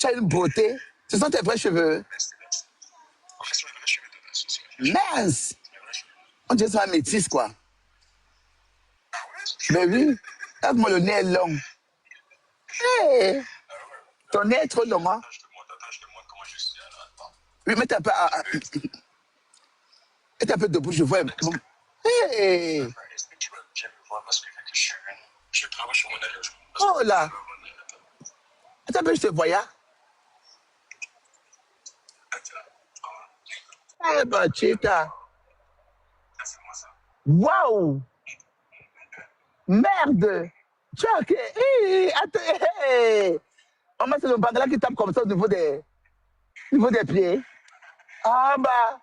Tu as une beauté. Ce sont tes vrais cheveux. Mince. On dirait que c'est un métis, quoi. Mais oui. Regarde-moi, le nez est long. Hey. Ton nez est trop long, hein? Oui, mets un peu, mets un peu debout, je vois. Hey. Oh là. Attends un peu, je te voyais. Eh ben, Chita. Waouh. Merde. Tu as que... Hey, attends, hey. Maman, c'est le bangala qui tape comme ça au niveau des pieds. Ah bah.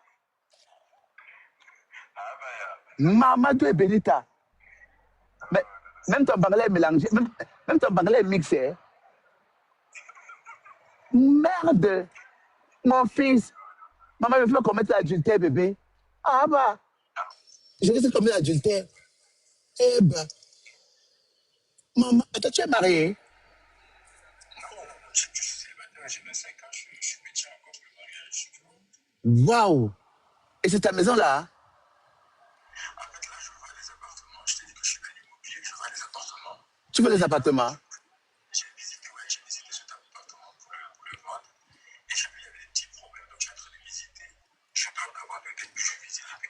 Mamadou et Benita. Mais, même ton bangala est mélangé. Même ton bangala est mixé. Merde. Mon fils. Maman, je veux commettre l'adultère, bébé. Ah bah. Je vais commettre l'adultère. Eh ben. Maman, attends, tu es marié? Waouh. Et c'est ta maison là? Tu veux les appartements?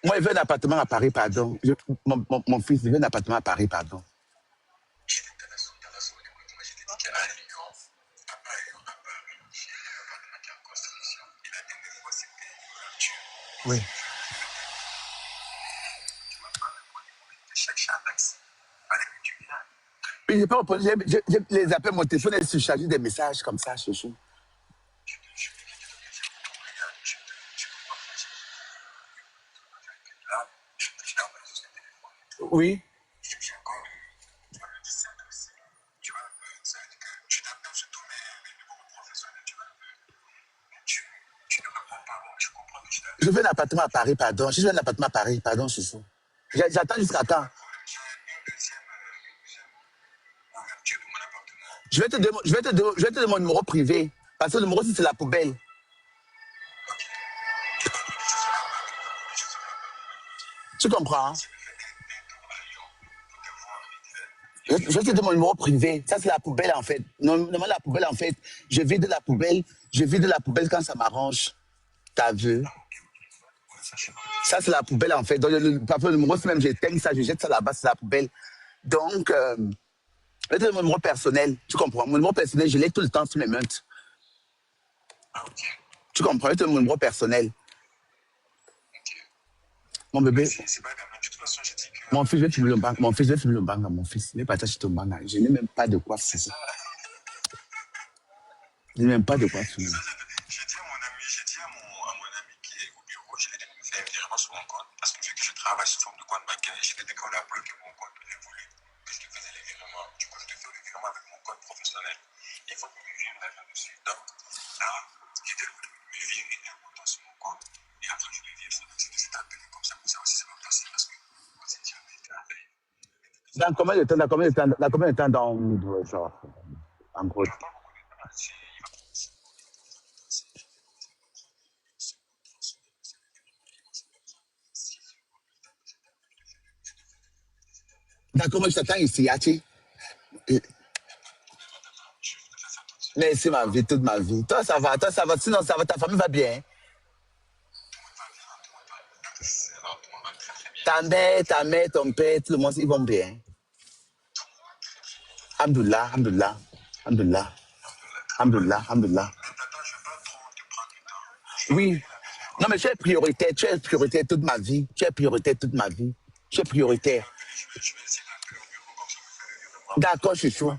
Moi, il veut un appartement à Paris, pardon. Mon fils, il veut un appartement à Paris, pardon. Oui. Oui, j'ai pas répondu. Je les appelle, mon téléphone est surchargé des messages comme ça, chouchou. Oui. Je veux un appartement à Paris, pardon. Je veux un appartement à Paris, pardon, chouchou. J'attends jusqu'à quand? Je vais te donner mon numéro privé. Parce que le numéro, c'est la poubelle. Tu comprends? Je te donne mon numéro privé. Ça, c'est la poubelle, en fait. Normalement, la poubelle, en fait, je vide la poubelle. Je vide la poubelle quand ça m'arrange. T'as vu? Ça, c'est la poubelle, en fait. Donc, parfois, le numéro, c'est même, j'éteigne ça, je jette ça là-bas, c'est la poubelle. Donc, je te donne mon numéro personnel. Tu comprends? Mon numéro personnel, je l'ai tout le temps sur mes mains. Tu comprends? Je te donne mon numéro personnel. Mon bébé. Mon fils, je vais filmer le banque. Mon fils, je vais filmer le banque à mon fils. Ne partage ton banque. Je n'ai même pas de quoi filmer. Je n'ai même pas de quoi filmer. J'ai dit à mon ami qui est au bureau, je lui ai dit de me faire un virement sur mon compte. Parce que vu que je travaille sous forme de compte bancaire, j'étais dit qu'on a bloqué mon compte. Il a voulu que je te faisais les virements. Du coup, je te fais le virement avec mon compte professionnel. Il faut que je me vire l'argent dessus. Donc, là, j'étais le me virer un montant sur mon compte. Et après, je lui vire ça. C'était cet appel comme ça pour savoir si ça va passer. Parce que vous étiez en état. Dans combien de temps dans genre, en gros? Dans combien de temps ici, Yachi? Merci ma vie, toute ma vie. Toi, ça va, sinon ça va, ta famille va bien. Ta mère, ton père, tout le monde, ils vont bien. Alhamdoulilah, alhamdoulilah, alhamdoulilah, alhamdoulilah, alhamdoulilah. Oui. Non, mais tu es prioritaire toute ma vie. Tu es prioritaire toute ma vie. Tu es prioritaire. D'accord, chouchou.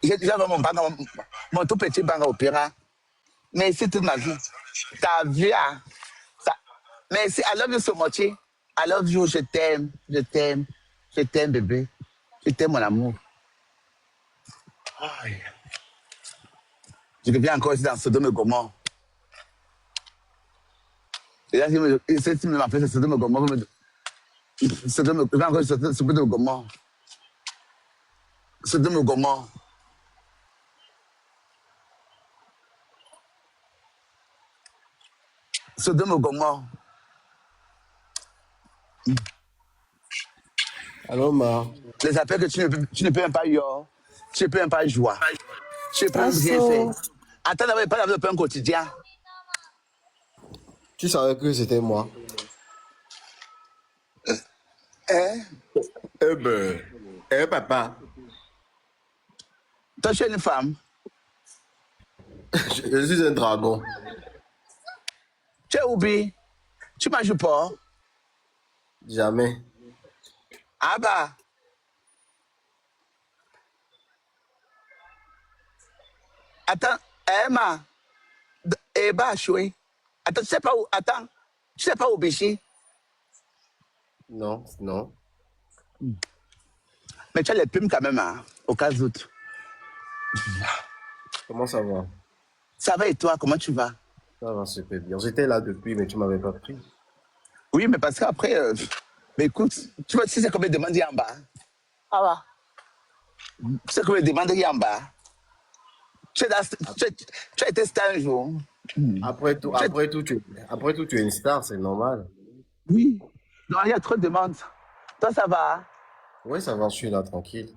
J'ai déjà mon banc, mon tout petit banc à opéra. Mais c'est toute ma vie. Ta vie, hein? Merci, I love you so much. I love you, je t'aime, bébé. Je t'aime, mon amour. Aïe. Je reviens encore ici dans Sodome et Gomorrhe. Et là, si tu me m'appelles Sodome et Gomorrhe, Sodome et Gomorrhe. Sodome et Gomorrhe. Sodome Gomorre. Allô, Ma. Les appels que tu ne peux même pas yor. Tu ne peux même pas jouer. Tu ne peux même rien faire. Tasso. Attends d'avoir pas développé un quotidien. Tu savais que c'était moi. Hein? Papa. Toi, tu es une femme. Je suis un dragon. Tu es oublié. Tu manges pas. Jamais. Ah bah. Attends, Emma. Eh bah, choué. Attends, tu sais pas où. Attends. Tu sais pas où Bichi. Non, non. Mais tu as les plumes quand même, hein, au cas où. Comment ça va? Ça va et toi, comment tu vas? Ça va super bien. J'étais là depuis, mais tu m'avais pas pris. Oui, mais parce qu'après, mais écoute, tu vois, tu sais combien de demandes il y a en bas? Ah va. Tu sais combien de demandes il y a en bas? Tu as été star un jour. Après tout, tu es une star, c'est normal. Oui. Non, il y a trop de demandes. Toi, ça va? Oui, ça va, je suis là, tranquille.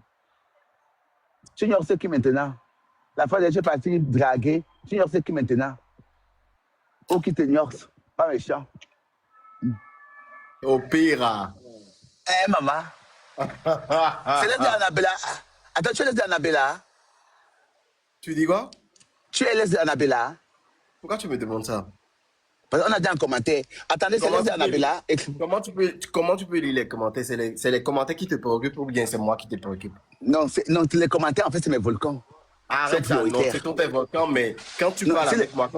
Tu ignores ce qui maintenant? La fois déjà parti draguer, tu ignores ce qui maintenant? Ou qui t'ignore? Pas méchant. Au pire. Eh, maman. C'est l'aise d'Annabella. Attends, tu es l'aise d'Annabella? Tu dis quoi? Tu es l'aise d'Annabella? Pourquoi tu me demandes ça? Parce qu'on a dit en commentaire. Attendez, c'est l'aise d'Annabella. Comment tu peux lire les commentaires? C'est les commentaires qui te préoccupent ou bien c'est moi qui te préoccupe? Non, non, les commentaires, en fait, c'est mes volcans. Arrête ça, non, c'est ton volcan, mais quand tu parles avec moi,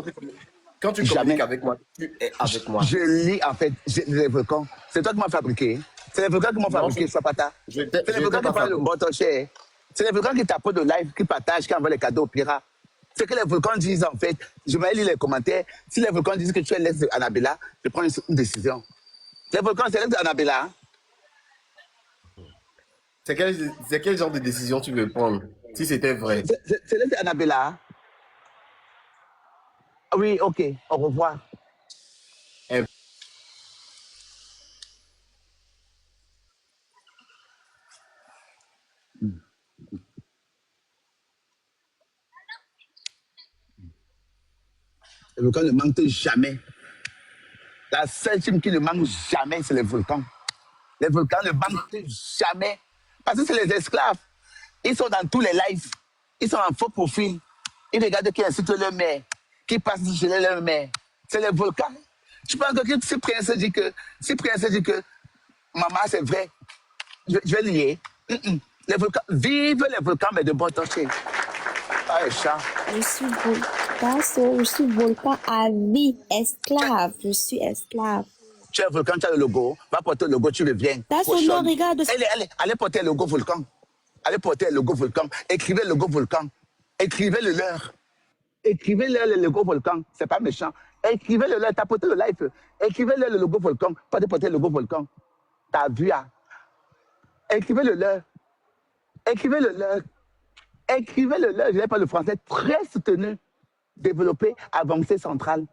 quand tu communiques avec moi, tu es avec moi. Je lis, en fait, les volcans. C'est toi qui m'as fabriqué. C'est les volcans qui m'ont fabriqué, sois pas ta. C'est les volcans qui parlent de bon cher. C'est les volcans qui tapent de live, qui partagent, qui envoient les cadeaux au pirate. C'est que les volcans disent, en fait, je vais lire les commentaires. Si les volcans disent que tu es l'ex d'Annabella, je prends une décision. Les volcans, c'est l'ex d'Annabella. C'est quel genre de décision tu veux prendre? Si c'était vrai. C'est l'ex d'Annabella. Oui, ok, au revoir. Les volcans ne manquent jamais. La seule team qui ne manque jamais, c'est les volcans. Les volcans ne manquent jamais. Parce que c'est les esclaves. Ils sont dans tous les lives. Ils sont en faux profil. Ils regardent qui insulte leur mère, qui passe chez leur mère. C'est les volcans. Tu penses que si Prince dit que maman, c'est vrai, je vais lier. Les volcans, vive les volcans, mais de bon temps. Ah, chat. Je suis volcan à vie, esclave. Je suis esclave. Tu es volcan, tu as le logo. Va porter le logo, tu reviens. Tasso, non, regarde. Allez porter le logo volcan. Allez porter le logo volcan. Écrivez le logo volcan. Écrivez le leur. Écrivez le logo volcan. C'est pas méchant. Écrivez le leur. T'as porté le live. Écrivez le logo volcan. Pas de porter le logo volcan. T'as vu, hein? Écrivez le leur. Écrivez le leur. Écrivez le leur. Je n'ai pas le français très soutenu. Développé, avancé, central.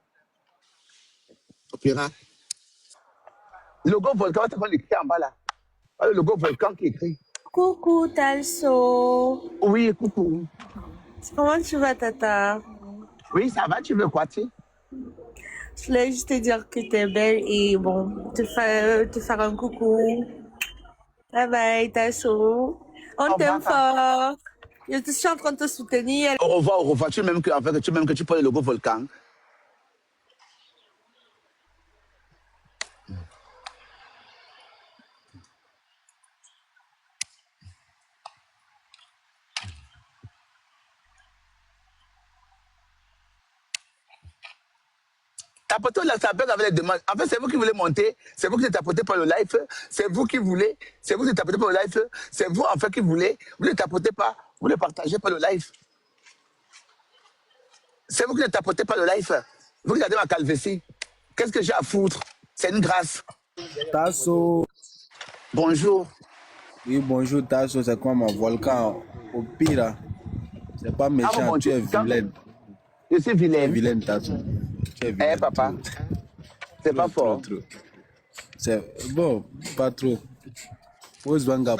Opéra. Logo volcan, c'est quoi l'écrit en bas là? Le logo volcan qui est écrit. Coucou, Tasso. Oui, coucou. Comment tu vas, Tata? Oui, ça va, tu veux quoi, tu? Je voulais juste te dire que t'es belle et bon, te faire un coucou. Bye bye, Tasso. On t'aime fort. Je suis en train de te soutenir. Au revoir. Tu m'aimes que tu prends le logo volcan. Tapoter la sapeur avec les demandes. En fait, c'est vous qui voulez monter. C'est vous qui êtes tapoté par le live. C'est vous qui voulez. C'est vous qui êtes tapoté par le live. C'est vous, en fait, qui voulez. Vous ne tapotez pas. Vous le partagez par le live. C'est vous qui ne tapotez pas le live. Vous regardez ma calvétie. Qu'est-ce que j'ai à foutre? C'est une grâce. Tasso. Bonjour. Oui, bonjour Tasso, c'est quoi mon volcan? Au pire, c'est pas méchant, bon tu es Dieu. vilaine. Je suis Tu es vilaine. vilaine, Tasso. Tu es vilaine. Papa. C'est pas fort. Trop. C'est bon, pas trop. Pose banga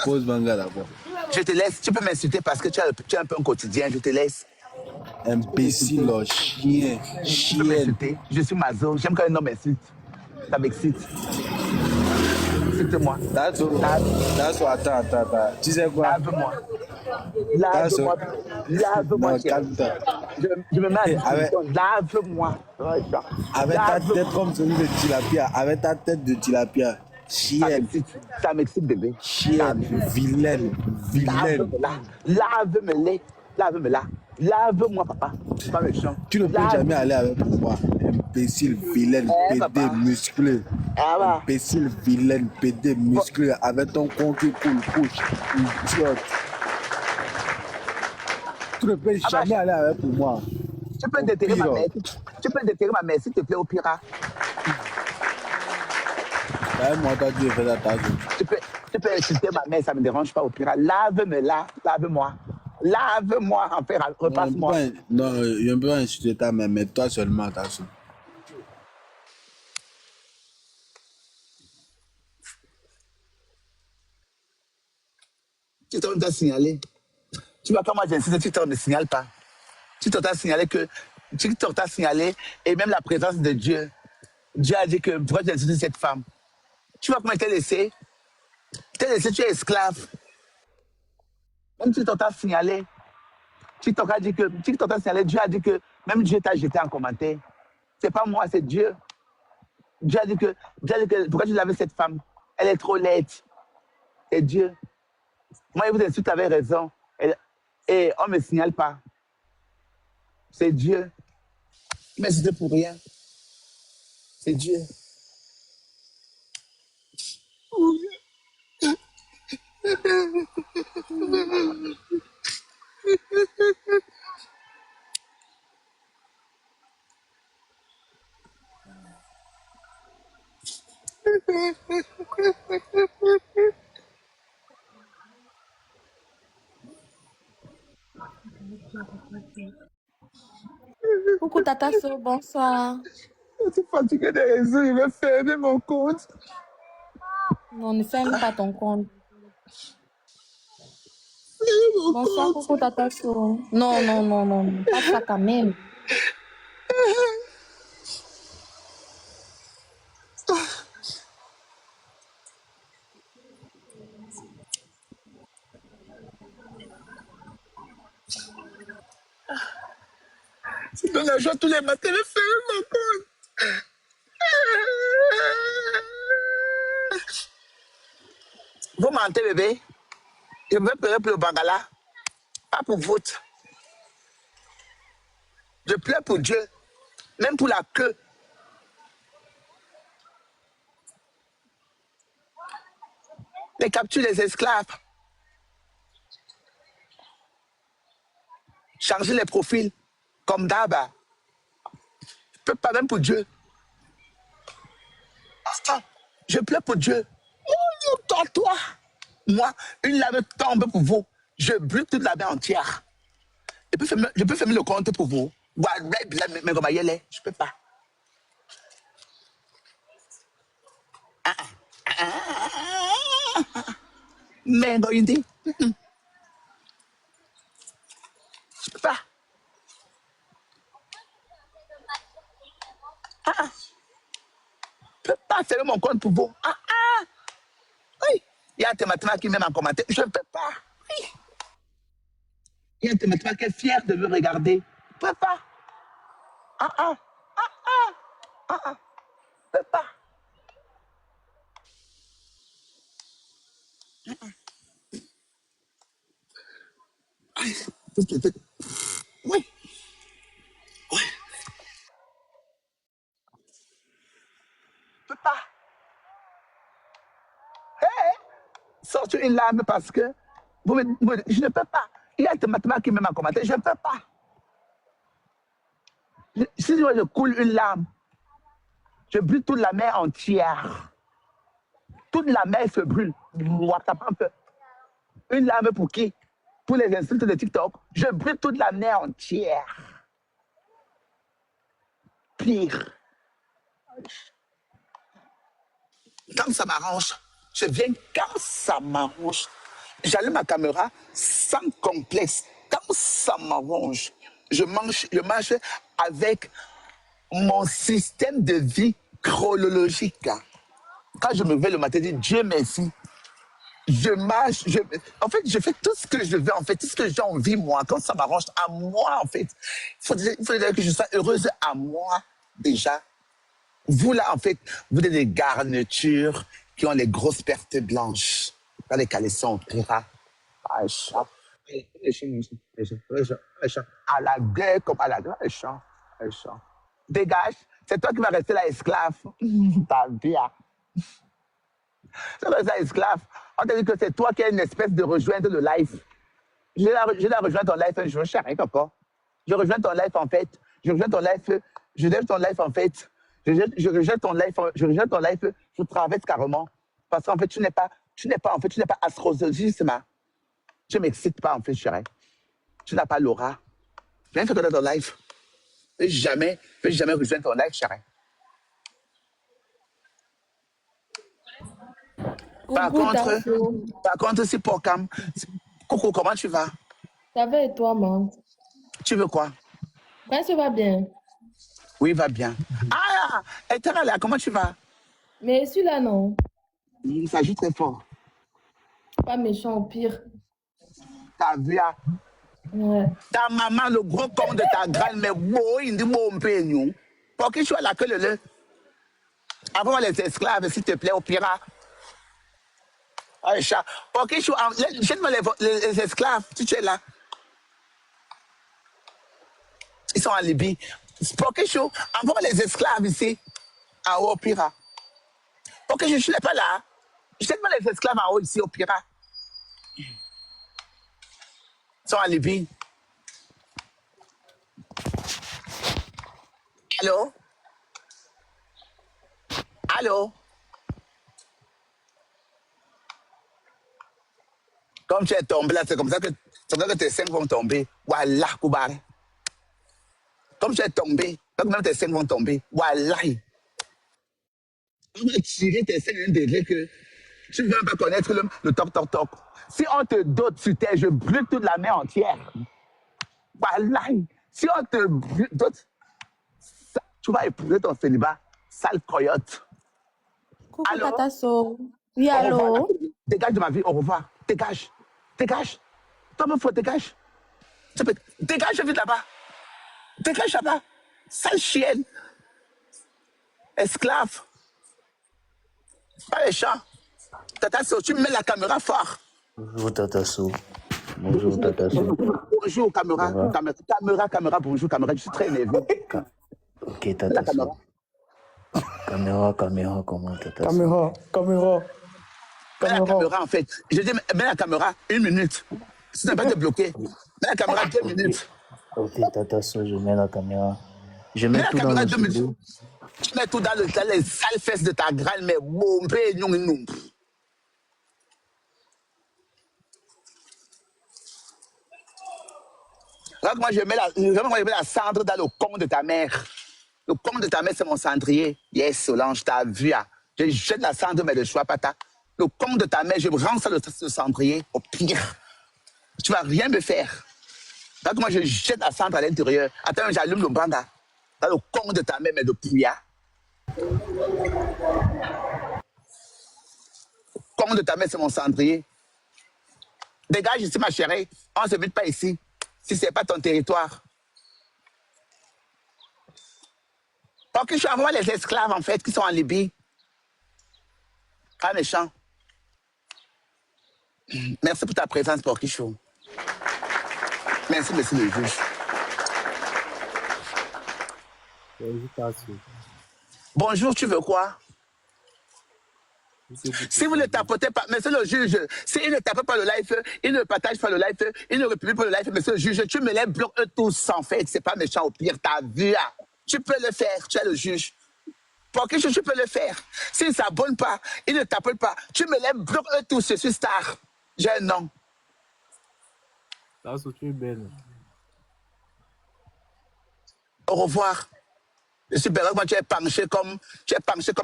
d'abord. Je te laisse. Tu peux m'insulter parce que tu as un peu un quotidien. Je te laisse. Imbécile, oh, chien. Tu peux m'insulter. Je suis mazo. J'aime quand un homme m'insulte. Ça m'excite. Insulte-moi. That's what, attends. Tu sais quoi? Lave-moi. Lave-moi. Lave-moi, Non, chérie. calme-toi. Je me mets à disposition. Lave-moi. Avec ta tête comme celui de tilapia. Avec ta tête de tilapia. Chienne. Ça m'excite, bébé. Chienne. Vilaine. Lave-moi. Lave-moi, papa. C'est pas méchant. Tu ne peux jamais aller avec moi. Imbécile, vilaine, pédé, musclé. Imbécile, vilaine, pédé, musclé. Avec ton con qui coule, couche. Idiote. Tu ne peux jamais aller avec moi. Tu peux déterrer ma mère. Tu peux déterrer ma mère, s'il te plaît, au Pira. Moi, toi, tu fais attention. Tu peux insulter ma mère, ça ne me dérange pas, au Pira. Lave-moi. Lave-moi, en fait, repasse-moi. Non, je ne peux pas insulter ta mère, mais toi seulement, attention. TikTok t'a signalé. Tu vois, quand moi j'insiste, TikTok ne signale pas. TikTok t'a signalé et même la présence de Dieu. Dieu a dit que pourquoi tu insultes cette femme? Tu vois comment elle t'a laissé? Tu es esclave. Même TikTok t'a signalé. TikTok t'a signalé, Dieu a dit que même Dieu t'a jeté en commentaire. C'est pas moi, c'est Dieu. Dieu a dit que pourquoi tu l'avais cette femme? Elle est trop laide. C'est Dieu. Moi, il vous insulte avec raison. Et on ne me signale pas. C'est Dieu. Mais c'était pour rien. C'est Dieu. Coucou Tata So, bonsoir. Je suis fatigué des réseaux, il veut fermer mon compte. Non, ne ferme pas ton compte. Bonsoir, coucou Tata So. Non, pas ça quand même. Tu donnes la joie tous les matins, il veut fermer mon compte. Vous mentez, bébé. Je veux pleurer pour le Bangala. Pas pour vous. Je pleure pour Dieu. Même pour la queue. Les captures des esclaves. Changer les profils. Comme d'hab. Je peux pas même pour Dieu. Je pleure pour Dieu. Oh, toi. Moi, une lame tombe pour vous. Je brûle toute la main entière. Je peux fermer le compte pour vous. Je peux pas. Mais non, il dit. Je peux pas. Je peux pas fermer mon compte pour vous. Oui. Il y a un thématique qui m'aime en commentaire. Je ne peux pas. Oui. Il y a un thématique qui est fier de me regarder. Je ne peux pas. Je ne peux pas. Oui. Je ne peux pas. Hey, sortir une lame parce que je ne peux pas. Il y a un thématique qui m'aime en commentaire. Je ne peux pas. Si je coule une lame, je brûle toute la mer entière. Toute la mer se brûle. Une lame pour qui? Pour les insultes de TikTok. Je brûle toute la mer entière. Pire. Quand ça m'arrange, je viens quand ça m'arrange. J'allume ma caméra sans complexe. Quand ça m'arrange, je mange avec mon système de vie chronologique. Quand je me réveille le matin, je dis Dieu merci. Je marche, en fait, je fais tout ce que je veux, en fait, tout ce que j'ai envie, moi, quand ça m'arrange à moi, en fait. Il faut que je sois heureuse à moi, déjà. Vous, là, en fait, vous êtes des garnitures qui ont les grosses pertes blanches. Dans les caleçons, pira. À la gueule comme à la gueule. Dégage. C'est toi qui vas rester là, esclave. Ta vie, hein. Tu vas rester là, esclave. On t'a dit que c'est toi qui as une espèce de rejoindre le live. Je la rejoins ton live un jour, chérie, papa. Je rejoins ton live, en fait. Je rejoins ton live. Je lève ton live, en fait. Je rejette ton live, je traverse carrément. Parce qu'en fait, tu n'es pas astrologiste, tu ne m'excites pas, en fait, chérie. Tu n'as pas l'aura. Viens faire ton live. Je vais jamais rejoindre ton live, chérie. Par contre, c'est pour Cam. Coucou, comment tu vas? Ça va et toi, man? Tu veux quoi? Ben, ça va bien. Oui, va bien. Ah, et toi là, comment tu vas? Mais celui-là, non. Ça joue très fort. Pas méchant, au pire. T'as vu, hein? Ouais. Ta maman, le gros con de ta grand-mère, il dit bon, peu. Pour qui tu as la queue le. Avant les esclaves, s'il te plaît, au pira. Aïcha, pour qui tu as. Jette-moi les esclaves, tu es là. Ils sont en Libye. Pour que je envoie les esclaves ici, en haut au Pira. Pour que je ne suis pas là. Jette-moi les esclaves en haut ici au Pira. Ils sont en Libye. Allô? Allô? Comme tu es tombé là, c'est comme ça que tes seins vont tomber. Wallah, Koubaré. Comme tu es tombé, donc même tes seins vont tomber. Wallahi. On va tirer tes seins à un degré que tu ne vas pas connaître le toc. Si on te dote sur terre, je brûle toute la main entière. Wallahi. Si on te dote, tu vas épouser ton célibat. Sale coyote. Coucou, Allô? Tata So. Oui, Au revoir. allô? Dégage de ma vie, au revoir. Dégage. Toi, mon frère, dégage. Dégage vite là-bas. Dégage là-bas. Sale chienne. Esclave. Pas méchant. Tata So, tu mets la caméra fort. Bonjour Tata So. Bonjour Tata So. Bonjour caméra. Bonjour caméra. Je suis très énervé. Ok Tata So. Caméra, comment Tata So? Caméra. Mets la caméra en fait. Je dis, mets la caméra 1 minute. Si tu n'as pas te bloquer. Mets la caméra 2 minutes. Ok Tata So, je mets la caméra. Je Mets mets la tout dans caméra le 2 minutes. studio. Tu mets tout dans les sales fesses de ta grand-mère. Bombé, non. Regarde, moi, je mets la cendre dans le con de ta mère. Le con de ta mère, c'est mon cendrier. Yes, Solange, t'as vu. Hein? Je jette la cendre, mais le choix pas ta. Le con de ta mère, je rends ça le cendrier. Au pire, tu vas rien me faire. Regarde, moi, je jette la cendre à l'intérieur. Attends, j'allume le banda. Dans le con de ta mère, mais de pouya. Le con de ta mère, c'est mon cendrier. Dégage ici, ma chérie. On ne se bute pas ici. Si ce n'est pas ton territoire. Parce que je suis envoie les esclaves, en fait, qui sont en Libye. Pas méchant. Merci pour ta présence, Porkichou. Merci, monsieur le juge. Bonjour, tu veux quoi? Si vous ne tapotez pas, monsieur le juge, s'il ne tape pas le live, il ne partage pas le live, il ne republie pas le live, monsieur le juge, tu me les bloques tous, en fait. C'est pas méchant, au pire, t'as vu. Tu peux le faire, tu es le juge. Pour que tu peux le faire. S'il ne s'abonne pas, il ne t'appelle pas, tu me les bloques tous, je suis star. J'ai un nom. Ça, tu es belle. Au revoir. Je suis belle, moi, tu es penché comme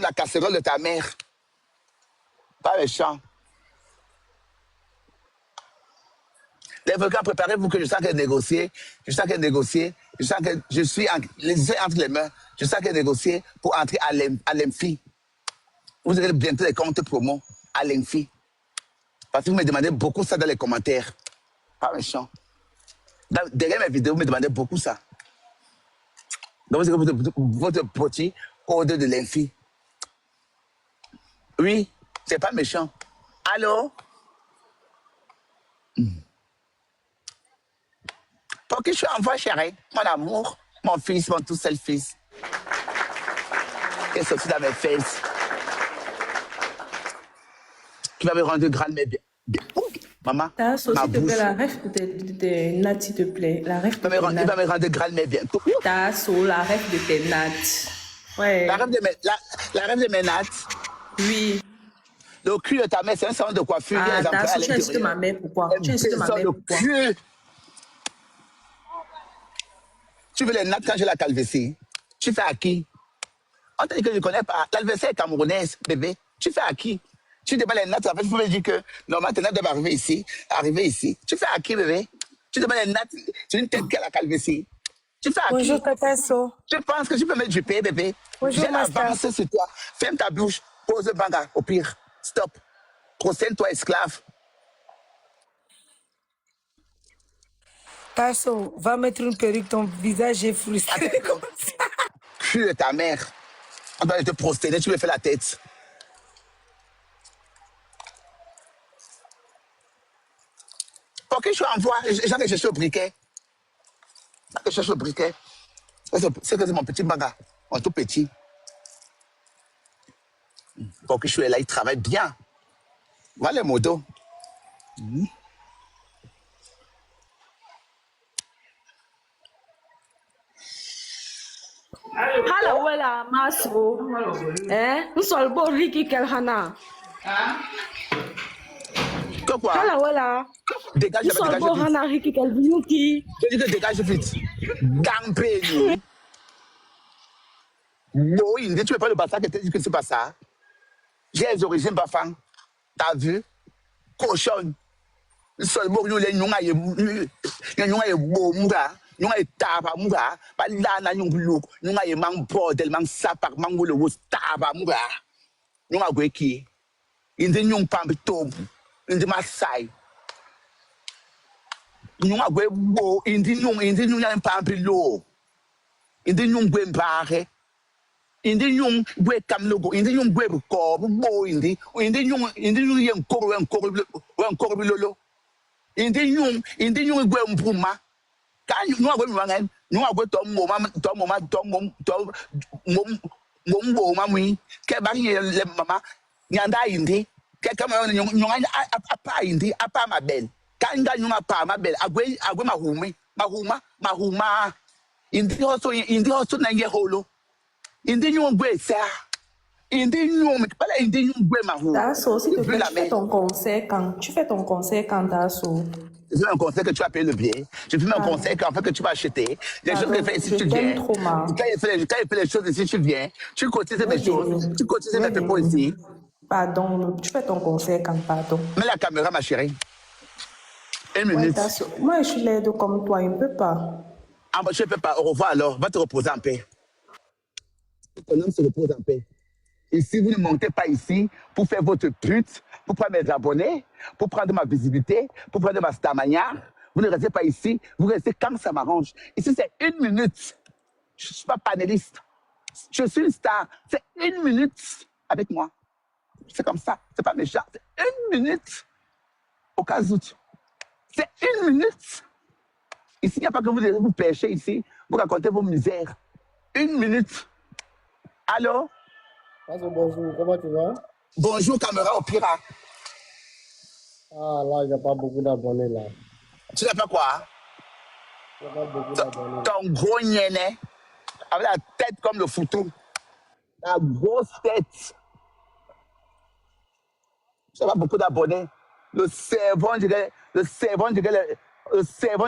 la casserole de ta mère. Pas méchant. Les volcans, préparez-vous que je sens qu'elle négocier. Je sens qu'elle négocier. Je sens que je suis les yeux entre les mains. Je sens qu'elle négocier pour entrer à l'Infi. Vous aurez bientôt des comptes promo à l'Infi. Parce que vous me demandez beaucoup ça dans les commentaires. Pas méchant. Derrière mes vidéos, vous me demandez beaucoup ça. Donc, vous avez votre petit code de l'Infi. Oui, c'est pas méchant. Allô? Pour qui je suis en voie, chérie? Mon amour, mon fils, mon tout seul fils. Qui est sorti dans mes fesses. Qui va me rendre grande, mais bien. Maman, T'as ma s'il te plaît, bouche. la ref de tes nattes, s'il te plaît. La ref de tes Il va nattes. me rendre grande, mais bien. T'as la ref de tes nattes. Ouais. La rêve de mes nattes. Oui. Le cul de ta mère, c'est un salon de coiffure. Il y a Ah, les employés à tu insultes ma l'intérieur. mère, pourquoi? Tu insultes ma mère, Le pourquoi? cul. Tu veux les nattes quand j'ai la calvitie? Tu fais à qui? On t'a dit que je ne connais pas. L'adversaire est camerounaise, bébé. Tu fais à qui? Tu demandes les nattes, en fait, il faut me dire que normalement, tes nattes doivent arriver ici. Tu fais à qui, bébé? Tu demandes les nattes, c'est une tête qui a la calvitie. Tu fais à Bonjour, qui? Tatasso. Tu penses que tu peux mettre du paix, bébé? Bonjour, J'ai Master. l'avance sur toi. Ferme ta bouche. Pose le banga, au pire. Stop. Procède-toi, esclave. Tasso, va mettre une perruque, ton visage est frustré. Attends, cul de ta mère. On doit te prosterner, tu me fais la tête. Ok, je suis en voie. J'ai que je suis au briquet. Je cherche le briquet. C'est que c'est mon petit banga. Mon tout petit. Pour que je suis là, il travaille bien. Voilà le modo. Hala wala maso. Nsol bo Ricky Kelhana. Que quoi? Hala wala. Dégage, Nsol dégage bo vite. Hana Ricky Kelvinuki. Je dis que dégage vite. Gampé. Bon, il dit, tu veux pas le bassa que tu dis que c'est pas ça. J'ai les origines bafang. T'as vu? Cochonne. Seulement, nous les nyonga ye beau mouga. Nyonga ye taba mouga. Pas là, na nyong louk. Nyonga ye mang bordel, mang sapak, mang le wos taba mouga. Nyonga gwe ki. Indi nyong pambi tobu. Indi masai. Nyonga gwe bo. Indi nyong yang pambi lo. Indi nyong gwe mbare. Indi nyong gwe kamlogo. Indi nyong gwe buko. Bo indi. Indi nyong yen koro bilolo. Indi nyung gwe mpuma ka nyung gwe mwangen nyung gwe to moma mwi ke ba le mama nyanda indi ke kama nyung apa indi apa mabel ka nga nyung apa mabel agwe mahuma indi also na ye holo indi nyung gwe sa indi nyung gwe mahu Tasso, s'il te plaît, tu fais ton concert quand Tasso. Je fais un conseil que tu vas payer le billet. Je fais un conseil qu'en fait que tu vas acheter. Les choses que tu fais ici, tu viens. Quand il fait les choses ici, tu viens. Tu cotises mes choses. Tu cotises mes pépos ici. Pardon, tu fais ton concert quand pardon. Mets la caméra, ma chérie. Une Ouais, minute. Tasso. Moi, je suis laide comme toi, je ne peux pas. Ah, bah, je ne peux pas. Au revoir alors. Va te reposer en paix. Ton homme se repose en paix. Et si vous ne montez pas ici pour faire votre pute, pour prendre mes abonnés, pour prendre ma visibilité, pour prendre ma star manière, vous ne restez pas ici, vous restez quand ça m'arrange. Ici, c'est une minute. Je ne suis pas panéliste. Je suis une star. C'est une minute avec moi. C'est comme ça. C'est pas méchant. C'est une minute. Au cas où. C'est une minute. Ici, il n'y a pas que vous devez vous pêcher ici. Vous racontez vos misères. Une minute. Allô? Bonjour, comment tu vas? Bonjour, caméra au pirate. Ah, là, il n'y a pas beaucoup d'abonnés, là. Tu n'as pas quoi? Il n'y a pas beaucoup d'abonnés. Ton gros niainet, avec la tête comme le foutou. La grosse tête. Tu n'as pas beaucoup d'abonnés. Le cerveau, on dirait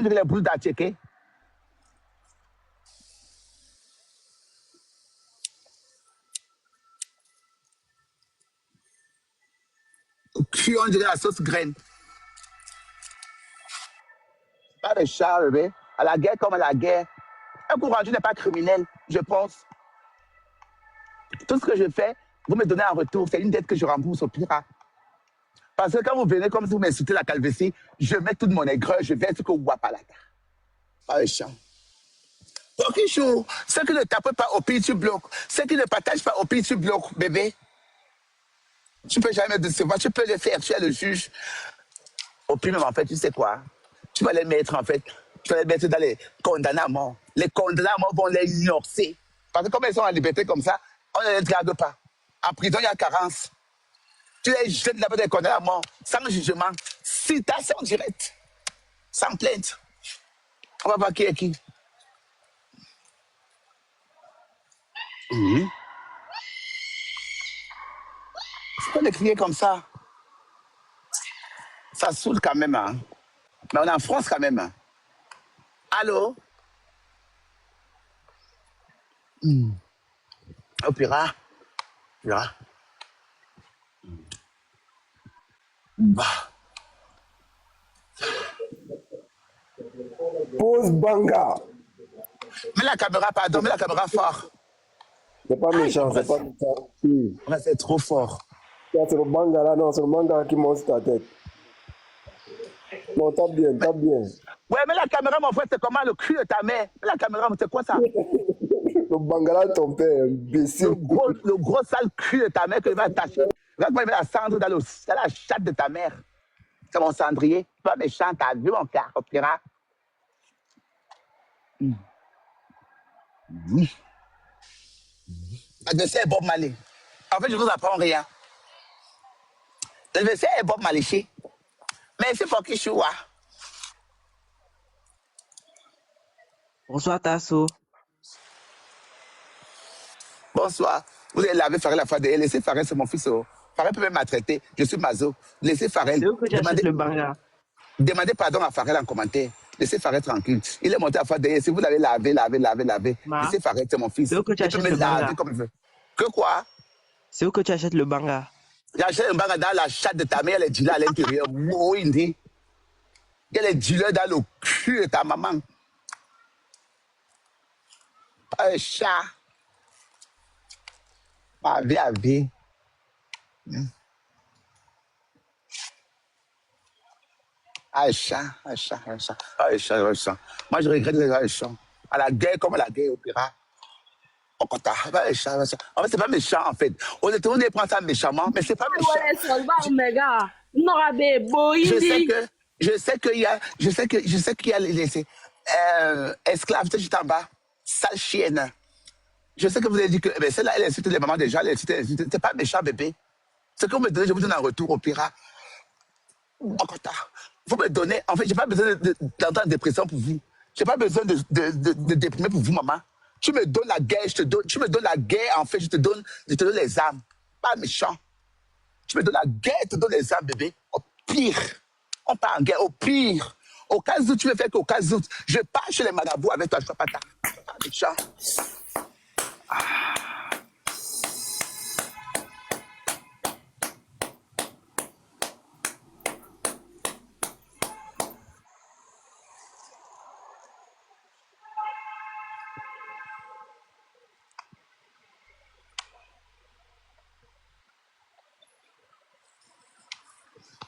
les boules d'Atchéké. cul, on dirait la sauce graine. Pas méchant, bébé. À la guerre comme à la guerre. Un coup rendu n'est pas criminel, je pense. Tout ce que je fais, vous me donnez en retour. C'est une dette que je rembourse au pire. Parce que quand vous venez comme si vous m'insultez la calvitie, je mets toute mon aigreur, je verse ce que vous bois par la gare. Pas méchant. Donc, Ichou, ceux qui ne tapent pas au pire, tu bloques. Ceux qui ne partagent pas au pire, tu bloques, bébé. Tu ne peux jamais décevoir, tu peux le faire, tu es le juge. Au pire, même en fait, tu sais quoi? Tu vas les mettre, en fait, tu vas les mettre dans les condamnés à mort. Les condamnés à mort vont les ignorer. Parce que comme ils sont en liberté comme ça, on ne les drague pas. En prison, il y a carence. Tu les jettes là-bas des condamnés à mort, sans jugement, citation directe, sans plainte. On va voir qui est qui. C'est pas de crier comme ça. Ça saoule quand même. Hein. Mais on est en France quand même. Hein. Allô? Opéra. Opéra. Bah. Pose banga. Mets la caméra, pardon, mets la caméra fort. C'est pas méchant, c'est pas méchant. Ouais, c'est trop fort. C'est le banga là, non, c'est le banga qui monte ta tête. Non, tape bien, tape bien. Ouais, mais la caméra, mon frère, c'est comment le cul de ta mère? Mais la caméra, c'est quoi ça? Le banga là, ton père, imbécile. Le gros sale cul de ta mère que tu vas attacher. Regarde moi, il met la cendre dans la chatte de ta mère. C'est mon cendrier. Pas méchant, t'as vu mon cœur, opéra? L'adversaire est Bob Marley. En fait, je ne vous apprends rien. L'adversaire est Bob Marley. Mais c'est pour qui je suis. Bonsoir Tasso. Bonsoir. Vous allez laver Farel la fois derrière. Laissez Farel, c'est mon fils. Farel peut même maltraiter. Je suis Mazo. Laissez Farel. C'est où que tu achètes le banga? Demandez pardon à Farel en commentaire. Laissez Farel tranquille. Il est monté à fois derrière. Si vous l'avez lavé, laissez Farel, c'est mon fils. C'est où que tu achètes le banga? Comme il veut. Que quoi? C'est où que tu achètes le banga? J'achète un banga dans la chatte de ta mère, les dealers à l'intérieur. Il y a les dealers dans le cul de ta maman. Un chat. Ma vie à vie. Aïcha. Moi, je regrette les Aïcha. À la guerre comme à la guerre, opéra. En fait, c'est pas méchant, en fait. Honnêtement, on prend ça méchamment, mais c'est pas méchant. Je sais qu'il y a les esclaves juste en bas. Sale chienne. Je sais que vous avez dit que celle-là, elle insulte les mamans déjà. C'est pas méchant, bébé. Ce que vous me donnez, je vous donne en retour, opéra. Vous me donnez, en fait, j'ai pas besoin d'entrer en dépression pour vous. J'ai pas besoin de déprimer pour vous, maman. Tu me donnes la guerre, tu me donnes la guerre, en fait, je te donne les armes. Pas méchant. Tu me donnes la guerre, je te donne les armes, bébé. Au pire, on part en guerre, au pire. Au cas où tu veux faire qu'au cas où, je pars chez les marabouts avec toi, je ne pas ta. Pas méchant.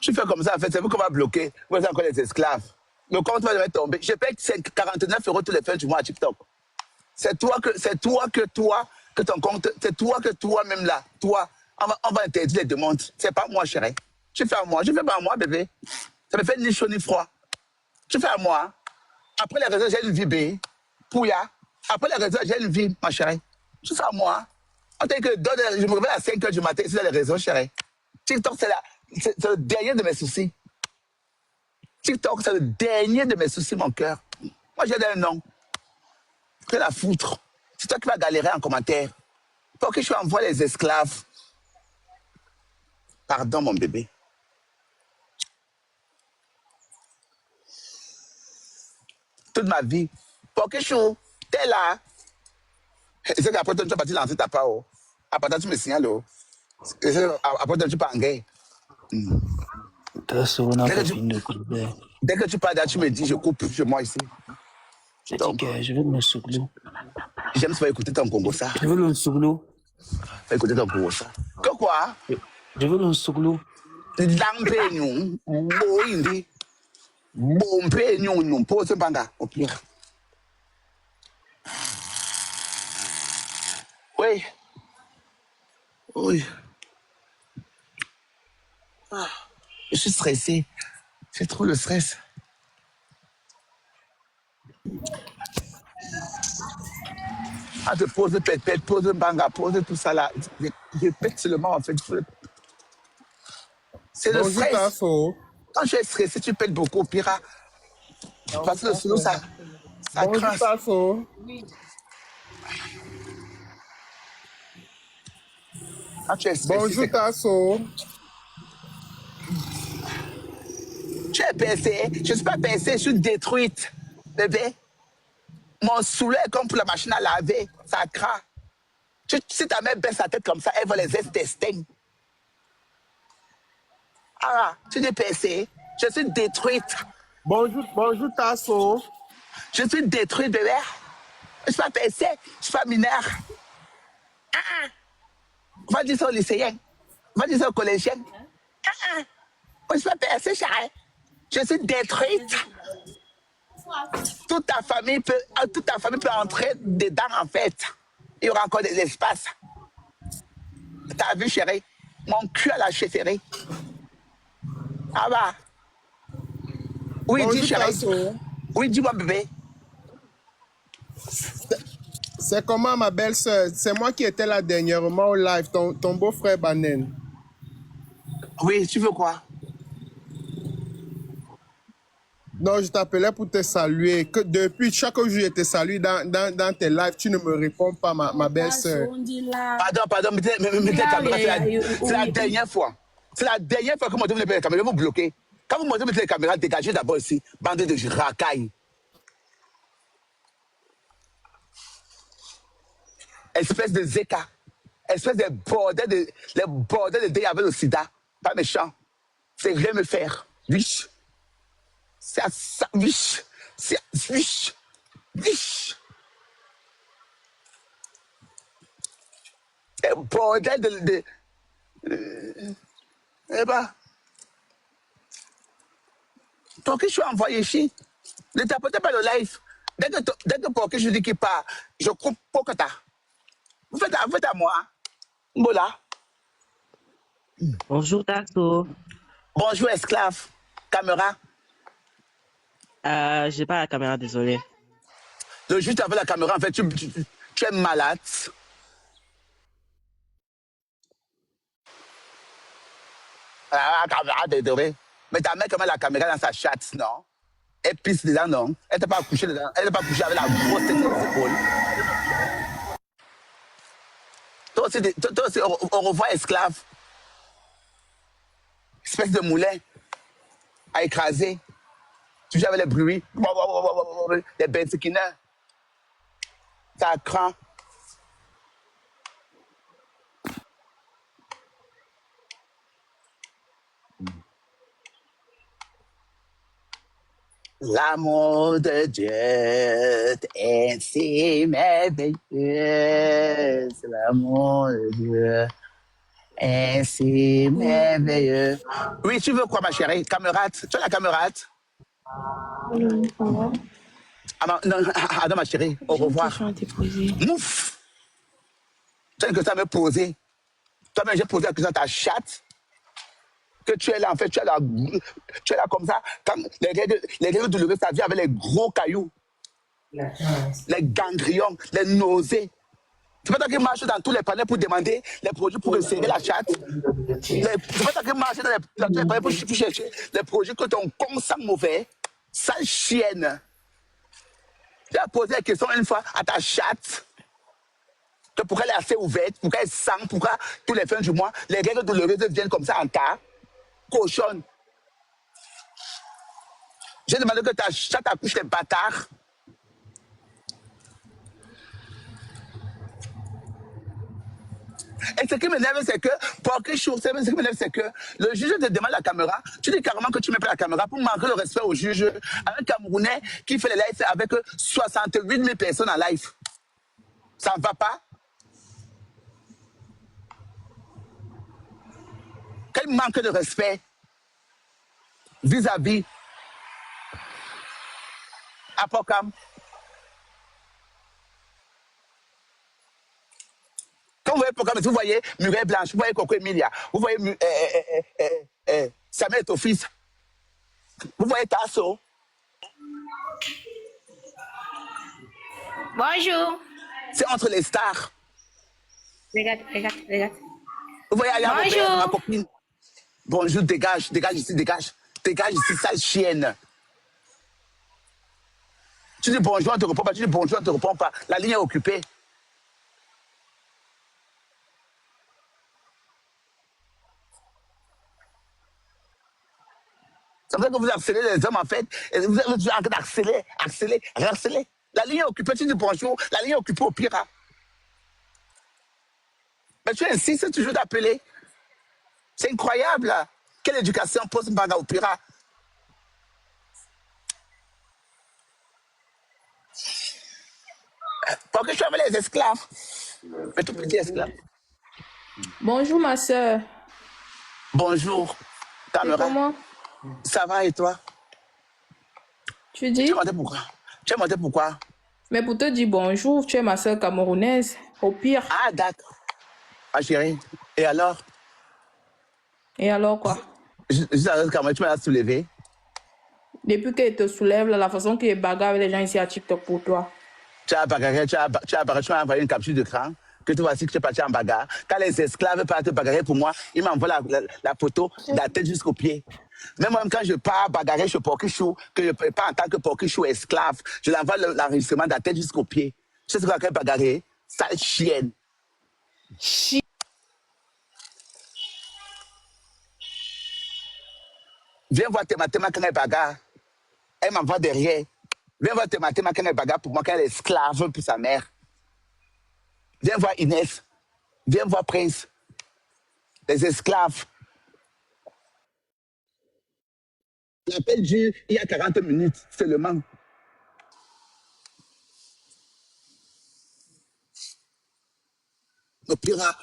Tu fais comme ça, en fait, c'est vous qu'on va bloquer. Vous êtes encore les esclaves. Le compte va jamais tomber. Je paye 49 € tous les fins du mois à TikTok. C'est toi que ton compte, c'est toi que toi-même là, toi, on va interdire les demandes. C'est pas moi, chérie. Tu fais à moi, je fais pas à moi, bébé. Ça me fait ni chaud ni froid. Tu fais à moi. Après les réseaux, j'ai une vie, bébé. Pouya. Après les réseaux, j'ai une vie, ma chérie. Tu fais à moi. On t'a dit que je me réveille à 5 h du matin, c'est dans les réseaux, chérie. TikTok, c'est le dernier de mes soucis. TikTok, c'est le dernier de mes soucis, mon cœur. Moi, j'ai un nom. Que la foutre. C'est toi qui vas galérer en commentaire. Pour que je envoie les esclaves. Pardon, mon bébé. Toute ma vie. Pour que je t'es là. C'est qu'après, tu vas partir lancer ta part. Après, tu me signales. Après, tu vas en guerre. Tasso n'a pas fini de couper. Dès que tu parles là, tu me dis, je coupe chez moi ici. J'ai dit que je veux le souglou. J'aime ça écouter ton Congo ça. Je veux le souglou. Fais écouter ton Congo ça. Que quoi? Je veux le souglou. Lampe nous, boindi. Bompe nous, pose un banga, au pire. Oui. Oui. Ah, je suis stressé. C'est trop le stress. Ah, te pose pète, pose banga, pose tout ça là. Je pète seulement en fait. C'est le stress. Tasso. Quand tu es stressé, tu pètes beaucoup, pire. Parce que sinon, ça crasse. Tasso. Quand tu es stressé, Bonjour Tasso. Tu es percé. Je ne suis pas percé, je suis détruite. Bébé. Mon soulet est comme pour la machine à laver. Ça craint. Si ta mère baisse sa tête comme ça, elle va les intestins. Ah, tu es percé. Je suis détruite. Bonjour Tasso. Je suis détruite, bébé. Je ne suis pas percé. Je ne suis pas mineur. Ah. Va dire ça aux lycéens. Va dire ça aux collégiens. Ah. Je ne suis pas percé, chérie. Je suis détruite. Toute ta famille peut entrer dedans, en fait. Il y aura encore des espaces. T'as vu, chérie? Mon cul à la chefferie. Ah bah. Oui, Bonjour, dis, chérie. Tasso. Oui, dis-moi, bébé. C'est comment, ma belle-sœur? C'est moi qui étais là dernièrement au live, ton beau-frère Banen. Oui, tu veux quoi? Non, je t'appelais pour te saluer. Que depuis chaque jour, je te salue dans tes lives, tu ne me réponds pas, ma belle-sœur. Pardon, mettez la caméra, c'est la dernière fois. C'est la dernière fois que vous montez les caméras, vous bloquez. Quand vous montez les caméras, dégagez d'abord ici, bande de racailles. Espèce de zéka. Espèce de bordel de dé avec le sida. Pas méchant. C'est rien me faire. Viche. C'est à ça. Viche. C'est viche. Viche. Et bordel de eh ben. Pour qui je suis envoyé ici? Ne t'apportez pas le live. Dès que pour qui je dis qu'il part, je coupe pour que t'as. Vous faites à moi. Voilà. Bonjour, Tasso. Bonjour, esclave. Caméra. J'ai pas la caméra, désolé. Le juste avec la caméra, en fait, tu es malade. La caméra, désolé. Mais ta mère, comment la caméra dans sa chatte, non? Elle pisse dedans, non? Elle n'est pas couchée dedans. Elle n'est pas couchée avec la grosse tête sur les épaules. Toi aussi, au revoir, esclave. Espèce de moulin à écraser. Tu joues avec les bruits. Les benzikineurs. Ça craint. L'amour de Dieu est si merveilleux. C'est l'amour de Dieu est si merveilleux. Oui, tu veux quoi, ma chérie? Camarade? Tu as la camarade? Ah, non, ma chérie, au revoir. Mouf! Tu as une question à me poser. Toi-même, j'ai posé la question à ta chatte. Que tu es là, en fait, tu es là comme ça. Quand les règles douloureuses, ça vient avec les gros cailloux. Les ganglions, les nausées. C'est pas toi qui marches dans tous les panels pour demander les produits pour resserrer la chatte. C'est pas toi qui marches dans tous les panels pour chercher les produits que ton con sent mauvais. Sale chienne. Tu as posé la question une fois à ta chatte. Que pourquoi elle est assez ouverte, pourquoi elle sent, pourquoi tous les fins du mois, les règles douloureuses viennent comme ça en cas. Cochonne. J'ai demandé que ta chatte accouche les bâtards. Et ce qui m'énerve, c'est que, pour quelque chose, ce qui m'énerve, c'est que le juge te demande la caméra, tu dis carrément que tu ne mets pas la caméra pour manquer le respect au juge. Un Camerounais qui fait les lives avec 68 000 personnes en live. Ça ne va pas? Quel manque de respect vis-à-vis Apocam. Quand vous voyez Apocam, vous voyez Murray Blanche, vous voyez Coco Emilia, vous voyez Samuel Tofis, vous voyez Tasso. Bonjour. C'est entre les stars. Regarde. Vous voyez Aya Robert, Bonjour. ma copine. Bonjour, dégage ici, dégage ici, sale chienne. Tu dis bonjour, on ne te répond pas, tu dis bonjour, on ne te répond pas. La ligne est occupée. C'est vrai que vous harcelez les hommes, en fait. Et vous êtes en train harceler. La ligne est occupée, tu dis bonjour, la ligne est occupée au pire. Mais tu insistes toujours d'appeler. C'est incroyable. Quelle éducation pose Mbaga au Pira? Pour que je sois avec les esclaves. Mais tout petit esclave. Bonjour, ma soeur. Bonjour. C'est Caméra. comment? Ça va et toi? Tu dis? Tu as demandé pourquoi? Mais pour te dire bonjour, tu es ma soeur camerounaise. Au pire. Ah, d'accord. Ah, chérie. Et alors? Et alors quoi? Juste quand tu m'as soulevé. Depuis qu'elle te soulève, la façon qu'il bagarre avec les gens ici à TikTok pour toi. Tu as bagarré, tu m'as envoyé une capture d'écran. Que tu vois si que tu es parti en bagarre. Quand les esclaves partent bagarrer pour moi, ils m'envoient la photo de la tête jusqu'au pied. Même moi, quand je pars bagarrer chez Porkichou, que je ne pas en tant que Porkichou esclave, je l'envoie l'enregistrement de la tête jusqu'au pied. Tu sais ce qu'on a bagarrer? Sale chienne. Viens voir tes mathématiques quand elle bagarre. Elle m'envoie derrière. Viens voir tes mathématiques quand elle bagarre pour moi, quand elle est esclave pour sa mère. Viens voir Inès. Viens voir Prince. Les esclaves. L'appel dure il y a 40 minutes seulement. Le pirate.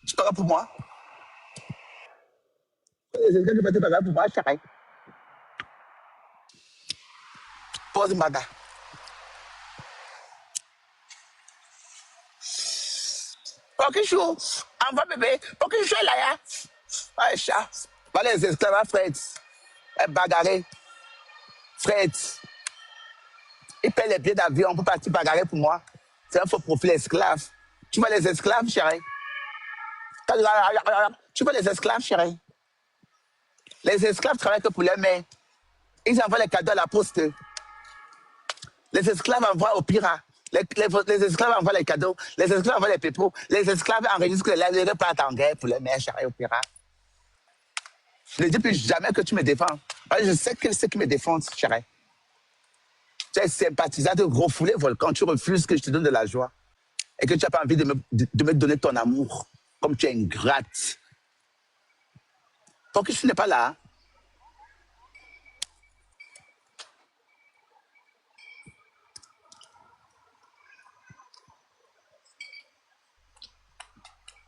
Tu parles pour moi? Les esclaves ne parlent pas pour moi, chérie. Pose une bagarre. Pour que je envoie bébé, pour que je sois là, ya. Ouais, chat. Voilà les esclaves à Fred. Bagarrer. Fred. Il paie les billets d'avion pour partir bagarrer pour moi. C'est un faux profil esclave. Tu vois les esclaves, chérie? Tu vois les esclaves, chérie? Les esclaves travaillent que pour les mères. Ils envoient les cadeaux à la poste. Les esclaves envoient au Pira. Les esclaves envoient les cadeaux. Les esclaves envoient les pépos. Les esclaves enregistrent les repartent en guerre pour les mères, chérie, au Pira. Je ne dis plus jamais que tu me défends. Je sais que c'est qui me défendent, chérie. Tu es sympathisant de gros foulé volcan. Tu refuses que je te donne de la joie. Et que tu n'as pas envie de me donner ton amour. Comme tu es ingrate. Pourquoi tu n'es pas là?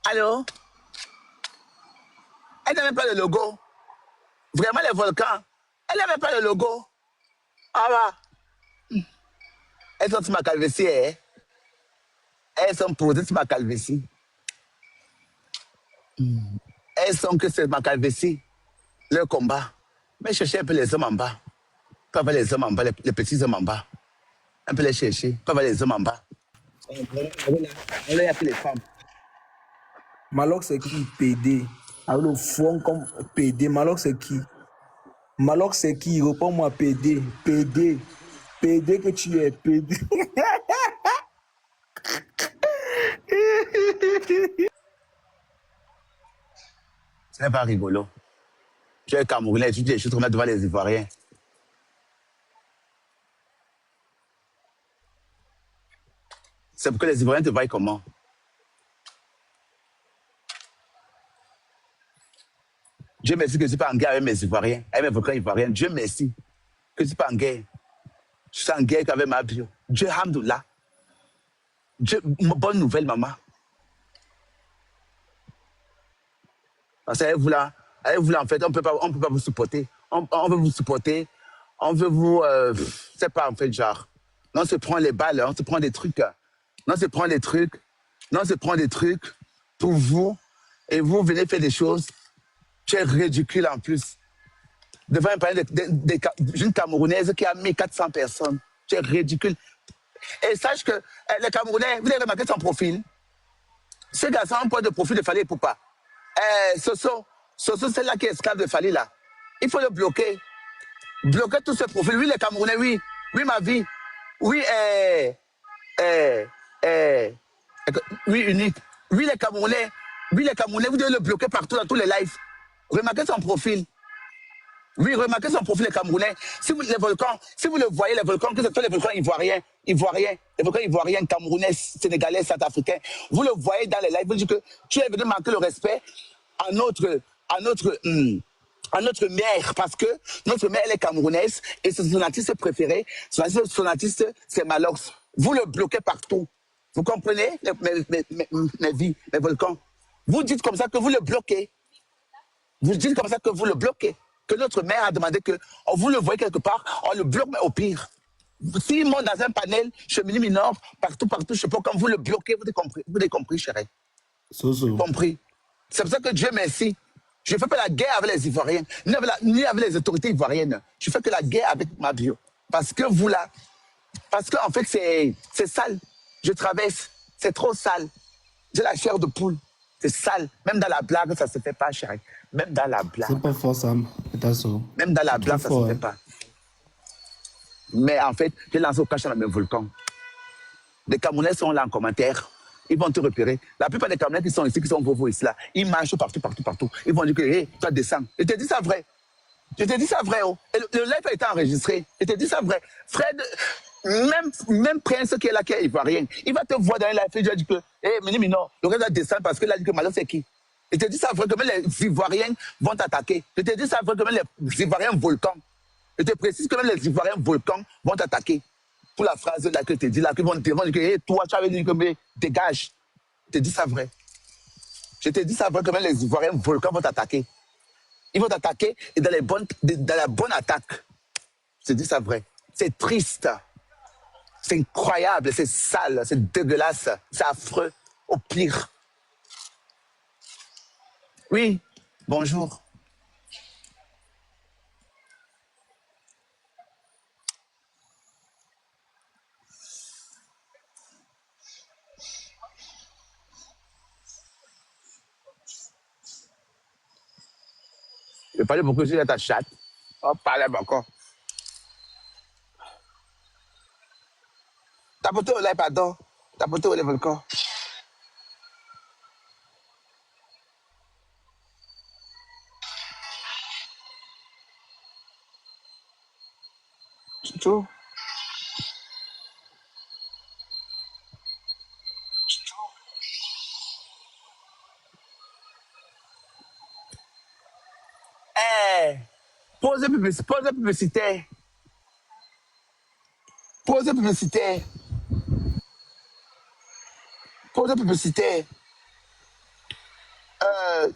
Allô? Elle n'avait pas le logo. Vraiment, les volcans. Elle n'avait pas le logo. Ah bah. Elles sont sur ma calvitie, hein? Elles sont posées sur ma calvitie. Elles sont que c'est ma calvitie. Leur combat. Mais cherchez un peu les hommes en bas. Pas voir les hommes en bas, les petits hommes en bas. Un peu les chercher. Pas voir les hommes en bas. On a appelé les femmes. Maloc, c'est qui? PD. Avec le front comme PD. Maloc, c'est qui? Maloc, c'est qui? Réponds-moi, PD. PD. PD que tu es, PD. Ce n'est pas rigolo. Tu es Camerounais, tu dis des choses comme ça devant les Ivoiriens. C'est pour que les Ivoiriens te voient comment? Dieu merci que je ne suis pas en guerre avec mes Ivoiriens, avec mes volcans ivoiriens. Dieu merci que je ne suis pas en guerre. Je suis en guerre qu'avec ma bio. Dieu, hamdoullah. Dieu, bonne nouvelle, maman. Parce qu'avec vous là, en fait, on peut pas vous supporter. On veut vous supporter. On veut vous... c'est pas, en fait, genre... Non, on se prend les balles, on se prend des trucs. Non, on se prend des trucs. Non, on se prend des trucs pour vous. Et vous venez faire des choses. Tu es ridicule en plus. Devant un panel d'une Camerounaise qui a mis 400 personnes. Tu es ridicule. Et sache que les Camerounais, vous avez remarqué son profil. Ce garçon a un point de profil de Fally Ipupa. Soso, c'est là qui est esclave de Fally là. Il faut le bloquer. Bloquer tout ce profil. Oui, les Camerounais, oui. Oui, ma vie. Oui, oui, unique. Oui, les Camerounais. Oui, les Camerounais, vous devez le bloquer partout dans tous les lives. Remarquez son profil. Oui, remarquez son profil, les Camerounais. Si vous, les volcans, si vous le voyez, les volcans, que ce soit les volcans ivoiriens, les volcans ivoiriens, camerounais, sénégalais, centrafricains, vous le voyez dans les lives, vous dites que tu es venu manquer le respect à notre mère, parce que notre mère, elle est camerounaise, et c'est son artiste préféré, son artiste, c'est Malox. Vous le bloquez partout. Vous comprenez, mes vies, mes volcans? Vous dites comme ça que vous le bloquez. Vous dites comme ça que vous le bloquez. Que notre mère a demandé que vous le voyez quelque part, on le bloque, mais au pire. S'il monte dans un panel, cheminée mineur, partout, je sais pas, quand vous le bloquez, vous avez compris, chérie. Vous compris. C'est pour ça que Dieu merci. Je ne fais pas la guerre avec les Ivoiriens, ni avec les autorités ivoiriennes. Je fais que la guerre avec ma bio. Parce que vous là, parce qu'en fait, c'est sale. Je traverse, c'est trop sale. J'ai la chair de poule. C'est sale. Même dans la blague, ça ne se fait pas, chérie. Même dans la blague. C'est pas fort, Sam. Même dans la blague, ça ne se fait pas. Mais en fait, j'ai lancé au cache dans le même volcan. Les Camerounais sont là en commentaire. Ils vont te repérer. La plupart des Camerounais qui sont ici, qui sont vos ici, là, ils marchent partout. Ils vont dire que, hé, toi, descends. Je te dis ça vrai. Je te dis ça vrai, oh. Et le live a été enregistré. Je te dis ça vrai. Fred, même Prince qui est là, qui est ivoirien, il va te voir dans un live et il va dire que, hé, Mino, le reste va descendre parce que là, il dit que Malo, c'est qui? Je te dis ça vrai que même les Ivoiriens vont t'attaquer. Je te dis ça vrai que même les Ivoiriens volcans. Je te précise que même les Ivoiriens volcans vont t'attaquer. Pour la phrase là que je te dis là, qu'ils vont dire que hey, toi, tu avais dit que mais dégage. Je te dis ça vrai. Je te dis ça vrai que même les Ivoiriens volcans vont t'attaquer. Ils vont t'attaquer et dans la bonne attaque. Je te dis ça vrai. C'est triste. C'est incroyable, c'est sale, c'est dégueulasse, c'est affreux, au pire. Oui, bonjour. Je parlais beaucoup sur ta chatte. On parlait encore. T'as porté au lait, pardon. T'as porté au lait, volcan. Chouchou. Eh, pause publicité. Pause publicité. Pause publicité.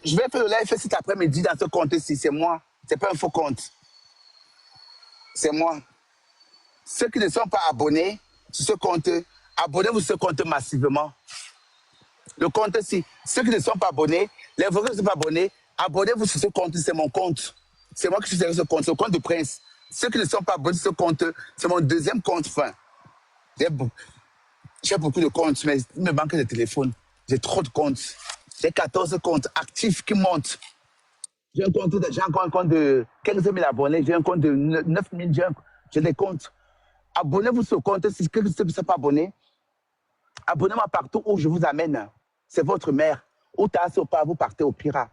Je vais faire le live cet après-midi dans ce compte-ci. C'est moi. C'est pas un faux compte. C'est moi. Ceux qui ne sont pas abonnés sur ce compte, abonnez-vous sur ce compte massivement. Le compte-ci. Ceux qui ne sont pas abonnés, les vrais qui ne sont pas abonnés, abonnez-vous sur ce compte. C'est mon compte. C'est moi qui suis sur ce compte. C'est le compte de Prince. Ceux qui ne sont pas abonnés sur ce compte, c'est mon deuxième compte. Enfin, j'ai beaucoup de comptes, mais il me manque de téléphone. J'ai trop de comptes. J'ai 14 comptes actifs qui montent. J'ai encore un compte de 15 000 abonnés. J'ai un compte de 9 000. J'ai des comptes. Abonnez-vous sur ce compte. Si vous ne sont pas abonnés, abonnez-moi partout où je vous amène. C'est votre mère. Où t'as au pas, vous partez au Pira.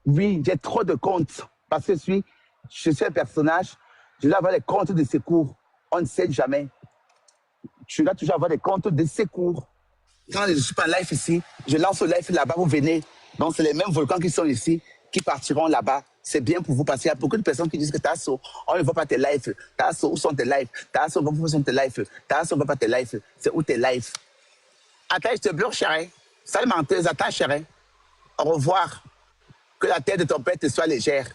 Oui, j'ai trop de comptes. Parce que je suis un personnage. Je dois avoir les comptes de secours. On ne sait jamais. Je dois toujours avoir des comptes de secours. Quand je suis pas en live ici, je lance le live là-bas, vous venez. Donc, c'est les mêmes volcans qui sont ici, qui partiront là-bas. C'est bien pour vous parce qu'il y a beaucoup de personnes qui disent que Tasso, on ne voit pas tes lives. Tasso, où sont tes lives? Tasso, où sont tes lives? Tasso, on ne voit pas tes lives. C'est où tes lives? Attends, je te bloque, chérie. Sale menteuse, attends, chérie. Au revoir. Que la tête de ton père te soit légère.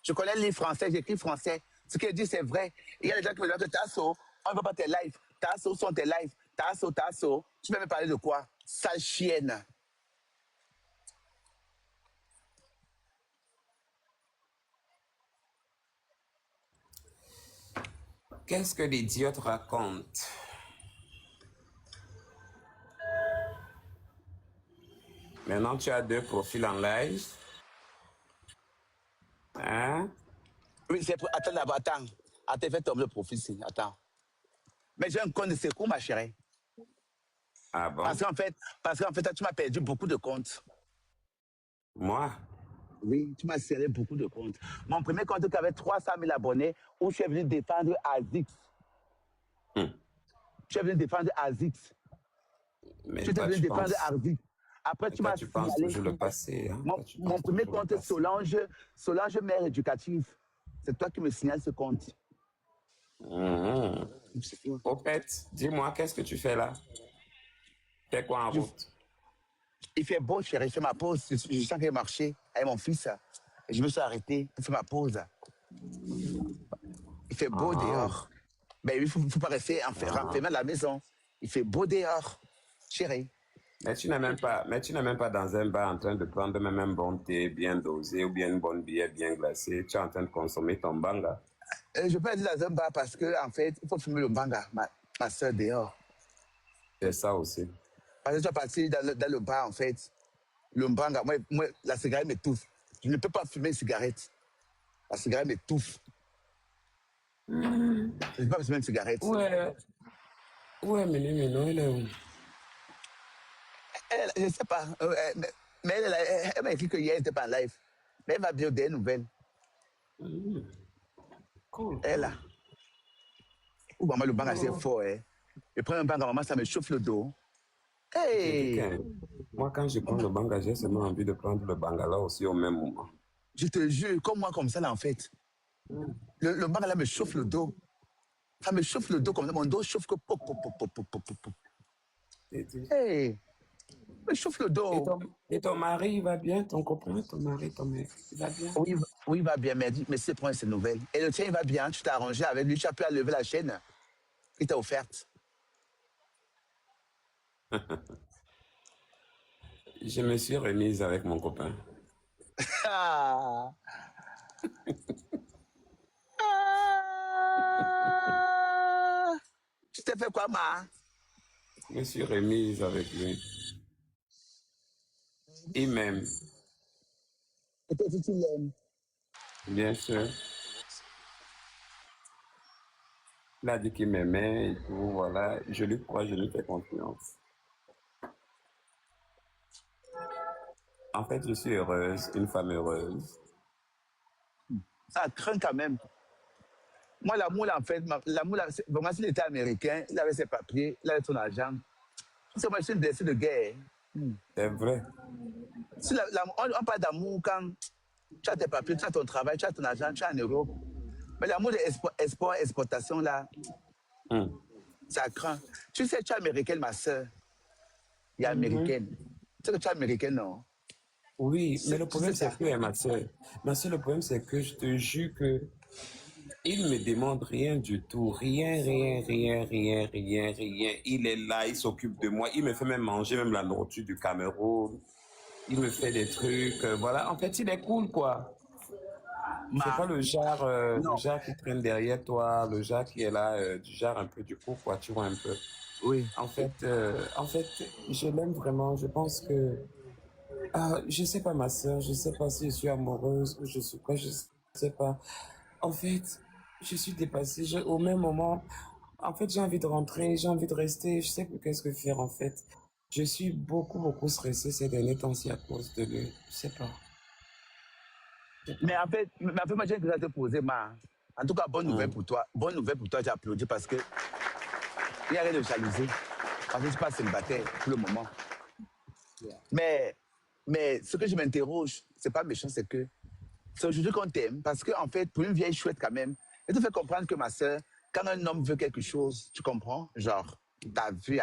Je connais le livre français, j'écris français. Ce qu'il dit, c'est vrai. Il y a des gens qui me disent que Tasso, on ne voit pas tes lives. Tasso, où sont tes lives? Tasso, Tasso. Tu peux me parler de quoi? Sale chienne. Qu'est-ce que l'idiote raconte? Maintenant, tu as 2 profils en live. Hein? Oui, c'est pour... Attends d'abord, attends. Attends, fais tomber le profil ici. Attends. Mais j'ai un compte de secours, ma chérie. Ah bon? Parce qu'en fait, toi, tu m'as perdu beaucoup de comptes. Moi? Oui, tu m'as serré beaucoup de comptes. Mon premier compte qui avait 300 000 abonnés, où je suis venu défendre Azix. Je suis venu défendre Azix. Mais Tu es toi, venu tu défendre penses... Azix. Après, Mais tu toi, m'as tu penses signalé. toujours le passé. Hein? Toi, tu Mon penses premier toujours le compte, passé. Solange Mère Éducative. C'est toi qui me signales ce compte. Au fait, dis-moi, qu'est-ce que tu fais là? Fais quoi en route? Il fait beau, chérie, je fais ma pause. Je sens qu'il a marché avec mon fils. Et je me suis arrêté pour faire ma pause. Il fait beau dehors. Mais il ne faut pas rester enfermé à la maison. Il fait beau dehors, chérie. Mais tu n'es même pas dans un bar en train de prendre même un bon thé bien dosé ou bien une bonne bière bien glacée. Tu es en train de consommer ton banga. Je peux être dans un bar parce qu'en fait, il faut fumer le banga, ma soeur dehors. C'est ça aussi. Parce que tu es parti dans le bar, en fait. Le banga, moi, la cigarette m'étouffe. Je ne peux pas fumer une cigarette. La cigarette m'étouffe. Je ne peux pas fumer une cigarette. Ouais, Mino, il est où? Je ne sais pas. Mais elle m'a écrit que hier, elle n'était pas en live. Mais elle va bien des nouvelles. Cool. Elle a. Ou maman, le banga, c'est fort. Hein. Je prends un banga, maman, ça me chauffe le dos. Hey! Moi, quand je prends le banga, j'ai seulement envie de prendre le banga là aussi au même moment. Je te jure, comme moi, comme ça, là, en fait. Le banga là me chauffe le dos. Ça me chauffe le dos comme ça. Mon dos chauffe que pop, pop, pop, pop, pop, pop, pop. Hey! Me chauffe le dos. Et ton mari, il va bien? Ton copain, ton mari, ton mec, il va bien? Oui, il va bien, mais c'est pour ces nouvelles. Et le tien, il va bien. Tu t'es arrangé avec lui. Tu as pu lever la chaîne. Il t'a offerte. Je me suis remise avec mon copain. Ah. Tu t'es fait quoi, ma? Je me suis remise avec lui. Il m'aime. Et toi, tu l'aimes? Bien sûr. Il a dit qu'il m'aimait et tout, voilà. Je lui crois, je lui fais confiance. En fait, je suis heureuse, une femme heureuse. Ça craint quand même. Moi, l'amour, là, en fait, l'amour, vraiment, s'il était américain, il avait ses papiers, il avait son argent. C'est moi, je suis une blessée de guerre. C'est vrai. Si on parle d'amour quand tu as tes papiers, tu as ton travail, tu as ton argent, tu es en Europe. Mais l'amour de exportation, là, ça craint. Tu sais, tu es américaine, ma soeur. Il est américaine. Tu sais que tu es américaine, non? Oui, mais le problème, c'est que, ma soeur, le problème, c'est que je te jure que il me demande rien du tout. Rien. Il est là, il s'occupe de moi. Il me fait même manger même la nourriture du Cameroun. Il me fait des trucs. Voilà, en fait, il est cool, quoi. C'est pas le genre qui traîne derrière toi, le genre qui est là, du genre un peu du coup, quoi, tu vois un peu. Oui. En fait, je l'aime vraiment. Je pense que... je sais pas, ma soeur, je sais pas si je suis amoureuse ou je suis quoi, je sais pas. En fait, je suis dépassée. Au même moment, en fait, j'ai envie de rentrer, j'ai envie de rester. Je sais plus qu'est-ce que faire, en fait. Je suis beaucoup stressée ces derniers temps-ci à cause de lui. Je sais pas. Mais en fait, moi, j'ai une question à te poser, ma. En tout cas, bonne nouvelle pour toi. Bonne nouvelle pour toi, j'ai applaudi parce que il n'y a rien de jalousie. Parce que je ne suis pas célibataire pour le moment. Mais Mais ce que je m'interroge, c'est pas méchant, c'est que c'est aujourd'hui qu'on t'aime. Parce que, en fait, pour une vieille chouette, quand même, elle te fait comprendre que ma soeur, quand un homme veut quelque chose, tu comprends? Genre, t'as vu,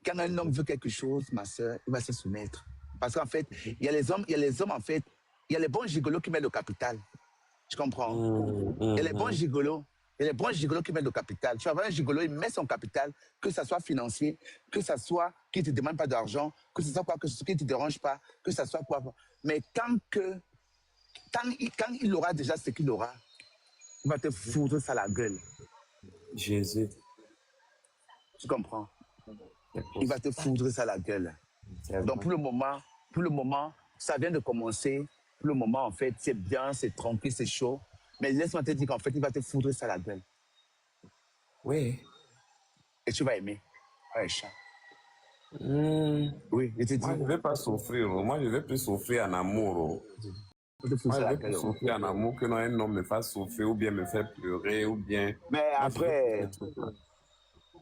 quand un homme veut quelque chose, ma soeur, il va se soumettre. Parce qu'en fait, il y a les hommes, en fait, il y a les bons gigolos qui mettent le capital. Tu comprends? Il y a les bons gigolos. Il y a les bons gigolos qui mettent le capital. Tu vas voir un gigolo, il met son capital, que ça soit financier, que ça soit qui ne te demande pas d'argent, que ce soit quoi, que ce qui ne te dérange pas, que ça soit quoi. Mais quand il aura déjà ce qu'il aura, il va te foutre ça à la gueule. Jésus. Tu comprends? Il va te foutre ça à la gueule. Donc pour le moment, ça vient de commencer. Pour le moment, en fait, c'est bien, c'est tranquille, c'est chaud. Mais laisse-moi te dire qu'en fait, il va te foutre ça à la gueule. Oui. Et tu vas aimer. Ouais, chat. Oui, je te dis. Moi, je ne vais pas souffrir. Moi, je vais plus souffrir en amour. Moi, je vais plus souffrir en amour que un homme me fasse souffrir ou bien me faire pleurer ou bien... Mais moi, après...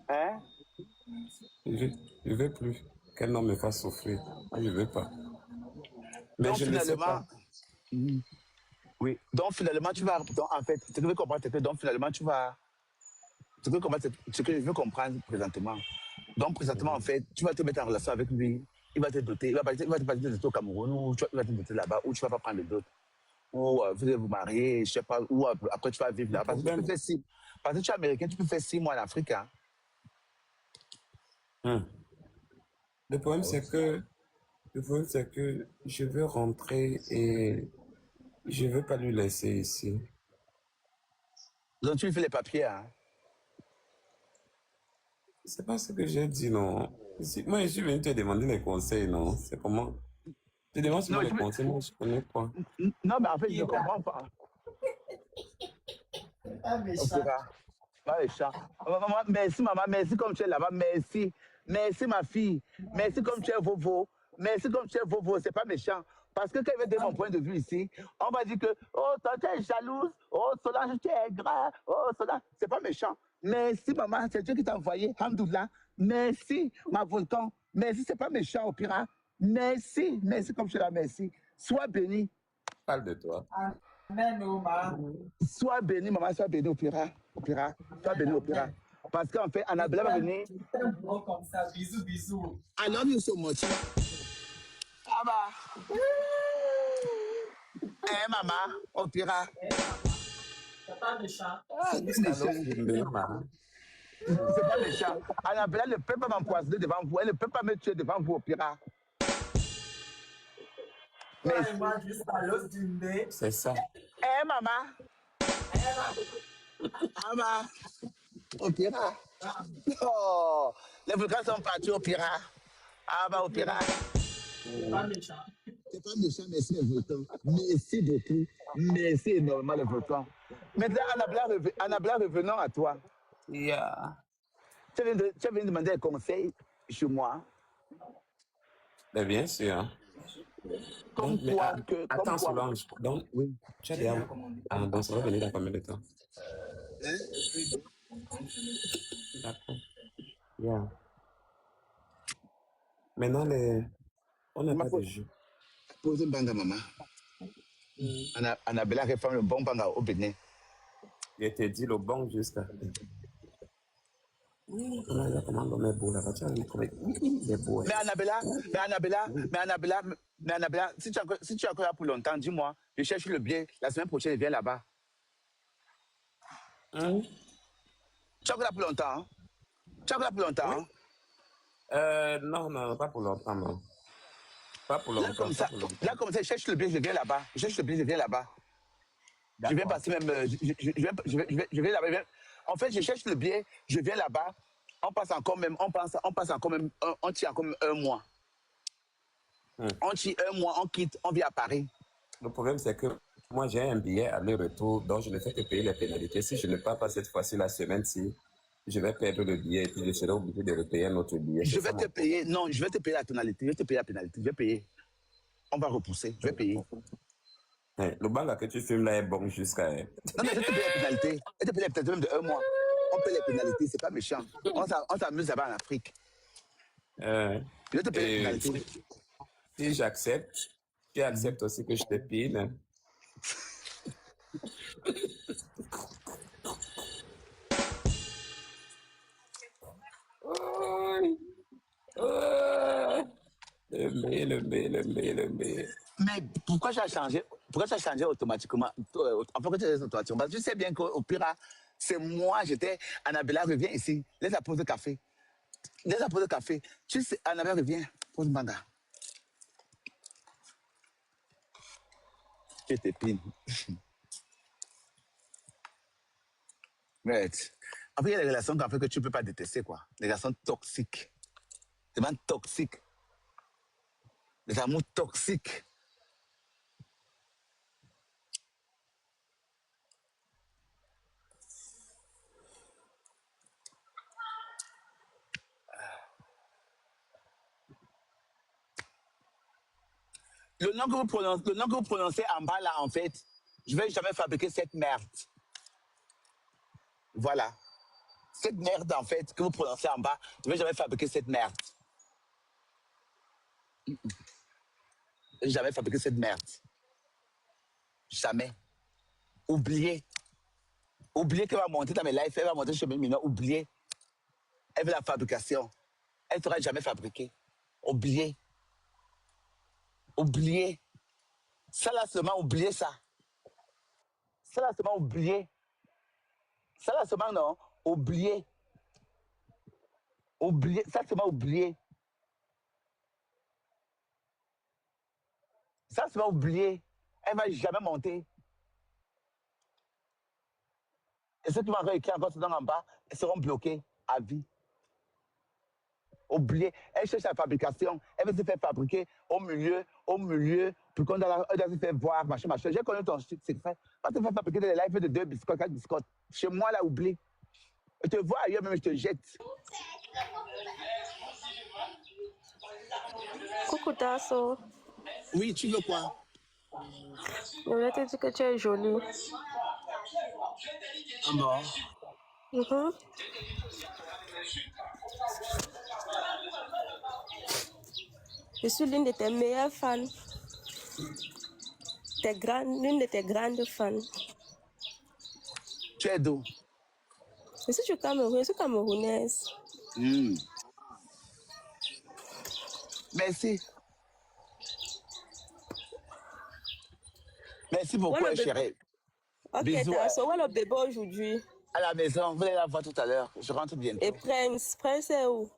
Hein? Je veux plus qu'un homme me fasse souffrir. Moi, je ne veux pas. Mais donc, je ne sais pas. Oui. Donc, finalement, tu vas... Donc, en fait, ce que je veux comprendre, c'est que donc, finalement, tu vas... Ce que je veux comprendre présentement. Donc, présentement, en fait, tu vas te mettre en relation avec lui. Il va te doter. Il va te parler de au Cameroun ou il va te doter là-bas ou tu ne vas pas prendre le dot. Ou vous allez vous marier, je ne sais pas. Ou après, tu vas vivre là. Parce que tu es américain, tu peux faire 6 mois en Afrique. Hein. Le problème, c'est que je veux rentrer et je ne veux pas lui laisser ici. Donc, tu lui fais les papiers, hein? C'est pas ce que j'ai dit, non. Moi, je suis venu te demander des conseils, non? C'est comment? Je demande souvent des conseils, moi, je connais pas. Non, mais en fait, je ne comprends pas. Ah, méchant. Pas méchant. Merci, maman. Merci comme tu es là-bas. Merci. Merci, ma fille. Merci comme tu es Vovo. Merci comme tu es Vovo. C'est pas méchant. Parce que quand il va donner mon point de vue ici, on va dire que, oh, toi, tu es jalouse. Oh, Solange, tu es gras. Oh, Solange. C'est pas méchant. Merci, maman. C'est Dieu qui t'a envoyé. Hamdoullah. Merci, ma volcan. Merci, c'est pas méchant, au pire. Merci. Merci comme tu es là. Merci. Sois béni. Parle de toi. Amen, Oma. Sois béni, maman. Sois béni, au pire. Sois béni, au pire. Parce qu'en fait, Annabella va venir. Comme ça, bisous, bisous. I love you so much. Ah bah. Maman, au pire. C'est pas méchant. C'est pas méchant. Annabella ne peut pas m'empoisonner devant vous. Elle ne peut pas me tuer devant vous, au pire. Mais moi, juste à l'os du nez. C'est ça. Maman. Maman. Au pire. Oh, les volcans sont partis au pire. Ah bah, au pire. C'est pas méchant. C'est pas méchant, merci les volcans. Merci beaucoup. Merci énormément les volcans. Maintenant, Annabella, revenons à toi. Yeah. Tu viens demander un conseil chez moi. Mais bien sûr. Comme Donc, quoi attends, Solange. Donc, oui. Tu as déjà... donc, ça va venir dans combien de temps? D'accord. Yeah. Maintenant, on n'a pas de jeu. Pose un banga, maman. Annabella réforme le bon banga au Bénin. Je t'ai dit le bon jusqu'à... Comment on met beau là-bas? Tu as vu comment il est beau. Mais Annabella, si tu es encore là pour longtemps, dis-moi, je cherche le billet. La semaine prochaine, je viens là-bas. Tu es encore là pour longtemps, hein? Tu es encore là pour longtemps, hein? Non, pas pour longtemps, non. Pas pour longtemps. Là, comme ça, je cherche le billet, je viens là-bas. Je viens là-bas. Je viens passer même... Je viens là-bas. En fait, je cherche le billet, je viens là-bas. On passe encore même... On tient encore même 1 mois. On tient 1 mois, on quitte, on vient à Paris. Le problème, c'est que moi, j'ai un billet aller-retour, donc je ne fais que payer les pénalités. Si je ne pars pas cette fois-ci, la semaine-ci, je vais perdre le billet et puis je serai obligé de repayer un autre billet. Je vais te payer la pénalité. Je vais te payer la pénalité. Je vais payer. On va repousser. Je vais payer. Le banga que tu filmes là est bon jusqu'à... Non, mais je vais te payer la pénalité. Je vais te payer la pénalité même de 1 mois. On paye les pénalités, c'est pas méchant. On s'amuse là-bas en Afrique. Je vais te payer la pénalité. Si j'accepte, tu acceptes aussi que je te pine. Le mais. Mais pourquoi tu as changé? Pourquoi tu as changé automatiquement? Enfin, pourquoi tu as changé automatiquement? Parce que tu sais bien qu'au pire, c'est moi, j'étais. Annabella revient ici. Laisse la pause de café. Laisse la pause de café. Tu sais, Annabella revient. Pause manga. Tu t'épines. Right. Après, il y a les relations qu'en fait que tu ne peux pas détester, quoi. Les relations toxiques. C'est vraiment toxique. Les amours toxiques. Le nom que vous prononcez en bas, là, en fait, je ne vais jamais fabriquer cette merde. Voilà. Cette merde, en fait, que vous prononcez en bas, je ne vais jamais fabriquer cette merde. Je vais jamais fabriquer cette merde. Jamais. Oubliez. Oubliez qu'elle va monter dans mes lives, elle va monter chez mes mineurs. Oubliez. Elle veut la fabrication. Elle ne sera jamais fabriquée. Oubliez. Oubliez. Ça là seulement, oubliez ça. Ça là seulement, oubliez. Ça là seulement, non. Oubliez. Oubliez. Ça seulement, oubliez. Ça seulement, oubliez. Elle ne va jamais monter. Et ceux qui vont écrire encore dedans en bas, ils seront bloqués à vie. Oubliez. Elle cherche la fabrication. Elle veut se faire fabriquer au milieu, pour qu'on doit se faire voir, machin. J'ai connu ton secret. On va te faire fabriquer des lives de 2 biscottes, 4 biscottes. Chez moi, là, oublie. Je te vois ailleurs, même je te jette. Coucou Tasso. Oui, tu veux quoi? Je voulais te dire que tu es jolie. Ah bon? Je suis l'une de tes meilleures fans. L'une de tes grandes fans. Tu es d'où? Je suis du Cameroun, je suis camerounaise. Merci. Merci beaucoup, chérie. Ok, Bisous. Tasso, où est le bébé aujourd'hui? À la maison, vous allez la voir tout à l'heure. Je rentre bientôt. Et Prince est où?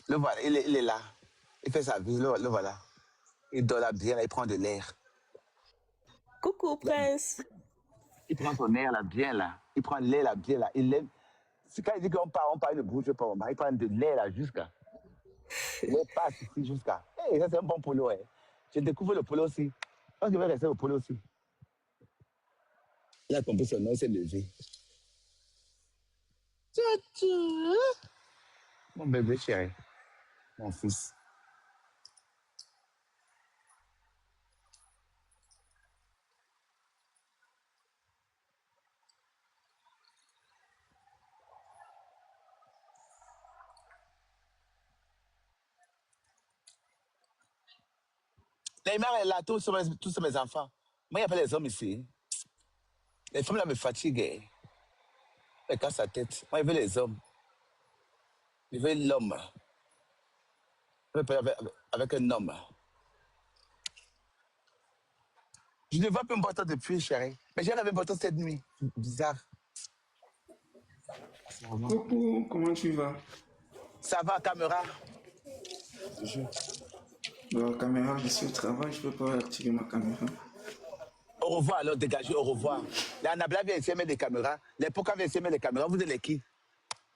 Le voilà, il est là. Il fait sa vie, le voilà. Il dort là bien, là, il prend de l'air. Coucou Prince. Il prend son air là bien là. Il prend l'air là bien là. Il aime. C'est quand il dit qu'on parle, ne bouge pas. Il prend de l'air là jusqu'à. Il passe ici jusqu'à. Hey, ça c'est un bon polo. Hein. Je découvre le polo aussi. Je pense qu'il va rester au polo aussi. Il a compris son nom, il s'est levé. Mon bébé chéri. Mon fils. Neymar est là, tous mes enfants. Moi, il n'y a pas les hommes ici. Les femmes là me fatiguent. Elles cassent la tête. Moi, je veux les hommes. Je veux l'homme. Je veux parler avec un homme. Je ne vois plus mon bâton depuis, chérie. Mais j'ai rêvé un bâton cette nuit. Bizarre. Coucou, comment tu vas? Ça va, caméra? La caméra, je suis au travail, je ne peux pas activer ma caméra. Au revoir, alors dégagez, au revoir. La Nabla vient ici mettre des caméras. Les Poca viennent ici mettre des caméras. Vous êtes les qui?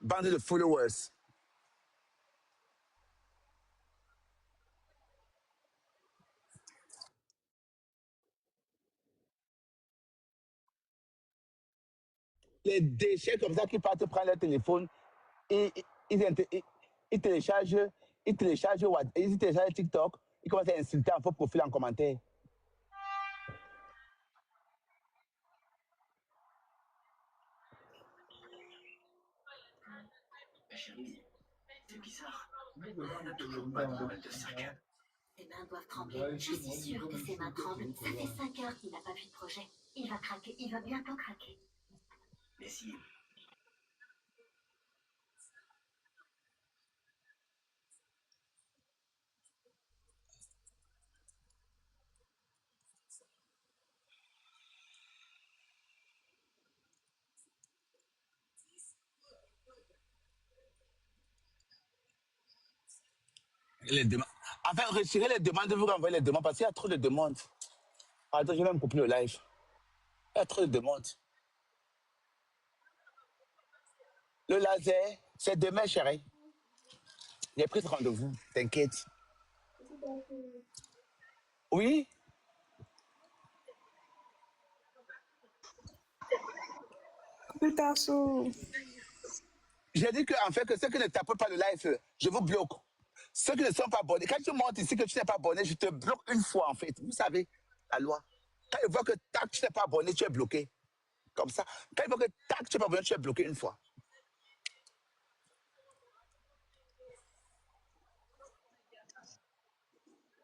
Bande de followers. Les déchets comme ça qui partent prendre leur téléphone, ils téléchargent, ils téléchargent TikTok, ils commencent à insulter en faux profil en commentaire. Chérie, c'est bizarre. Pas de nouvelles de Sagan. Ses mains doivent trembler. Je suis sûre que ses mains tremblent. Ça fait 5 heures qu'il n'a pas vu de projet. Il va craquer. Il va bientôt craquer. Mais si. Les demandes. Enfin, retirez les demandes, vous renvoyez les demandes parce qu'il y a trop de demandes. Attends, je vais même couper le live. Il y a trop de demandes. Le laser, c'est demain, chérie. J'ai pris ce rendez-vous, t'inquiète. Oui? Coucou Tasso. J'ai dit que, en fait, que ceux qui ne tapent pas le live, je vous bloque. Ceux qui ne sont pas abonnés, quand tu montes ici que tu n'es pas abonné, je te bloque une fois, en fait. Vous savez, la loi. Quand ils voient que tac, tu n'es pas abonné, tu es bloqué. Comme ça. Quand ils voient que tac, tu n'es pas abonné, tu es bloqué une fois.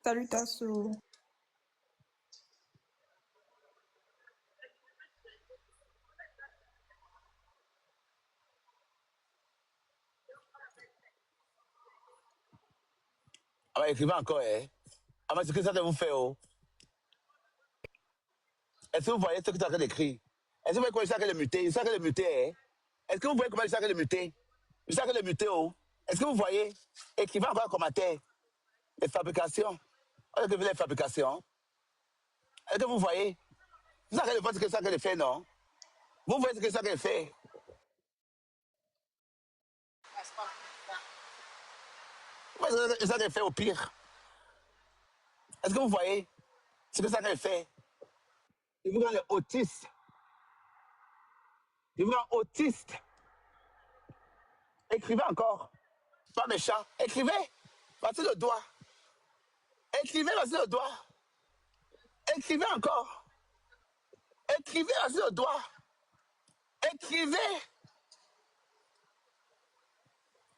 Salut Tasso. Ah, bah, écrivez encore, hein. Ah, mais c'est que ça de vous faire, oh. Est-ce que vous voyez ce que tu es en train d'écrire? Est-ce que vous voyez comment je suis en train de le muter? Je suis en train de le muter, hein. Est-ce que vous voyez comment je suis en train de le muter? Je suis en train de le muter, oh. Est-ce que vous voyez? Écrivez encore un commentaire. Les fabrications. On a vu les fabrications. Est-ce que vous voyez? Vous êtes en train de voir ce que je suis en train de faire, non? Vous voyez ce que je suis en train de faire? Vous voyez ce que je suis en train de faire au pire? Est-ce que vous voyez ce que je suis en train de faire? Je vous rends les autistes. Je vous rends autiste. Écrivez encore. Pas méchant. Écrivez. Voici le doigt. Écrivez, voici le doigt. Écrivez encore. Écrivez, voici le doigt. Écrivez.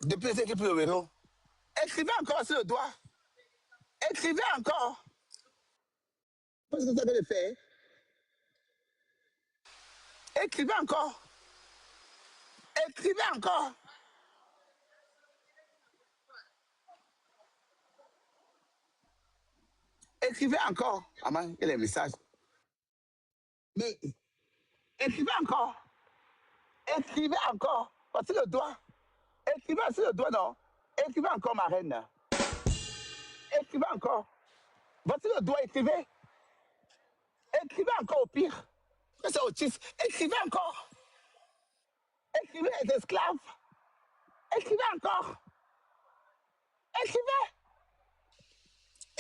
Depuis l'équipe de Véro. Écrivez encore sur le doigt. Écrivez encore. Qu'est-ce que ça veut faire? Écrivez encore. Écrivez encore. Écrivez encore. Ah, man, il y a les messages. Mais écrivez encore. Écrivez encore. Voici le doigt. Écrivez sur le doigt, non? Écrivez encore, ma reine. Écrivez encore. Voici le doigt, écrivez. Écrivez encore au pire. C'est autiste. Écrivez encore. Écrivez les esclaves. Écrivez encore. Écrivez.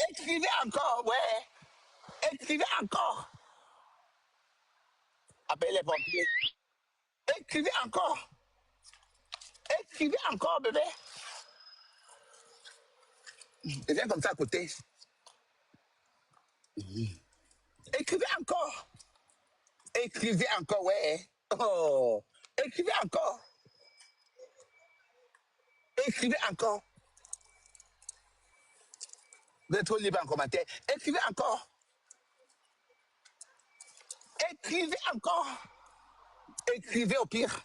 Écrivez encore, ouais. Écrivez encore. Appelez les pompiers. Écrivez encore. Écrivez encore, bébé. Et viens comme ça à côté. Écrivez encore. Écrivez encore, ouais. Oh. Écrivez encore. Écrivez encore. Vous êtes trop libre en commentaire. Écrivez encore. Écrivez encore. Écrivez au pire.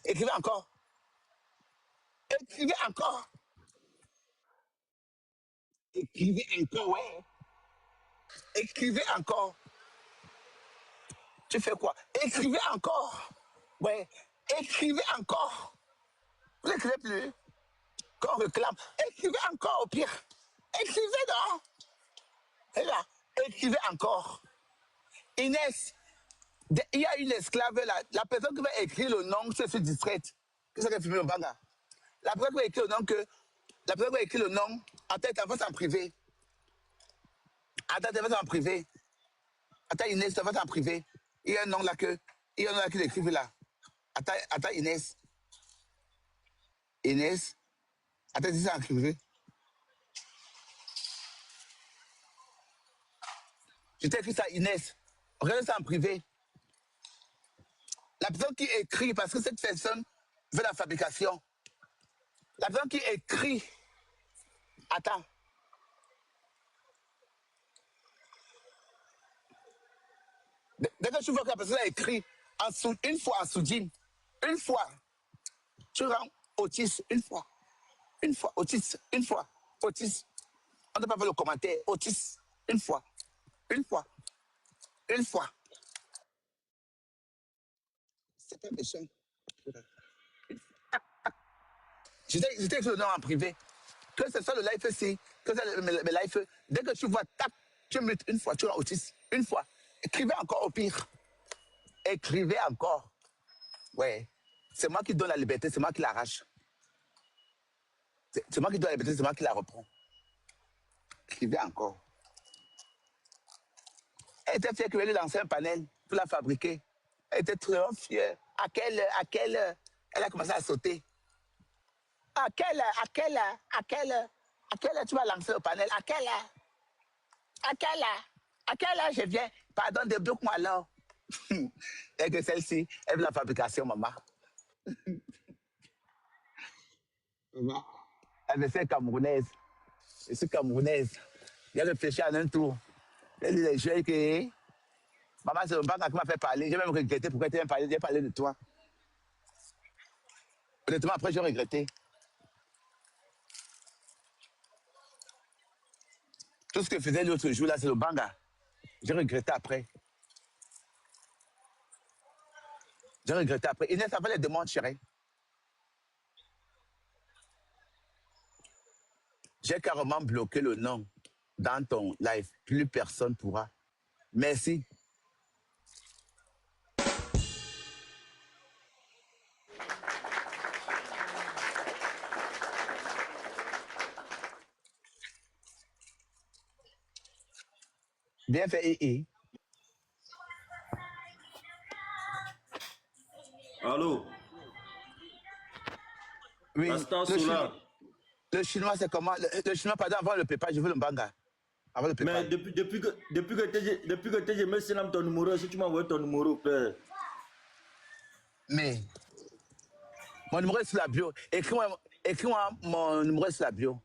Écrivez encore. Écrivez encore. Écrivez encore, ouais. Écrivez encore. Tu fais quoi? Écrivez encore. Ouais. Écrivez encore. Vous n'écrivez plus. Quand on réclame, écrivez encore au pire. Écrivez donc. Et là, écrivez encore. Inès, il y a une esclave là. La personne qui va écrire le nom, je suis distraite. Qu'est-ce qu'elle fait le banga? La personne qui va écrire le nom que. La personne qui va écrire le nom, attends, tu vas en privé. Attends, tu vas en privé. Attends, Inès, tu vas en privé. Il y a un nom là que. Il y a un nom là qui l'écrive là. Attends, Inès. Inès. Attends, dis ça en privé. Je t'ai écrit ça, Inès. Regarde ça en privé. La personne qui écrit, parce que cette personne veut la fabrication. La personne qui écrit. Attends. Dès que tu vois que la personne a écrit une fois en soudine, une fois, tu rends autiste une fois. Une fois, autiste, une fois, autiste. On ne peut pas faire le commentaire, autiste, une fois, une fois, une fois. C'est pas méchant. J'étais écrit le nom en privé. Que ce soit le live-ci, que ce soit le live, dès que tu vois, tape, tu mutes une fois, tu rends autiste, une fois. Écrivez encore au pire. Écrivez encore. Ouais. C'est moi qui donne la liberté, c'est moi qui l'arrache. C'est moi qui donne la liberté, c'est moi qui la reprends. Écrivez encore. Elle était fière qu'elle ait lancé un panel pour la fabriquer. Elle était très fière. À quelle heure elle a commencé à sauter? À quelle heure tu vas lancer le panel? À quelle heure? À quelle heure je viens? Pardon, débloque-moi alors. Et que celle-ci, elle veut la fabrication, maman. Maman. Elle veut faire camerounaise. Je suis camerounaise. J'ai réfléchi en un tour. Elle dit les jeux que... Maman, c'est le banque qui m'a fait parler. J'ai même regretté pourquoi tu m'as parlé. J'ai parlé de toi. Honnêtement, après, j'ai regretté. Tout ce que faisait l'autre jour, là, c'est le banga. J'ai regretté après. J'ai regretté après. Inès a fait les demandes, chérie. J'ai carrément bloqué le nom dans ton live. Plus personne pourra. Merci. Bien fait, I. Allô? Oui, le chinois, c'est comment? Le chinois, pardon, avant le PayPal, je veux le banga. Avant le PayPal. Mais depuis que j'ai mis ton numéro, si tu m'as envoyé ton numéro, père. Mais, mon numéro est sur la bio. Écris-moi mon numéro sur la bio.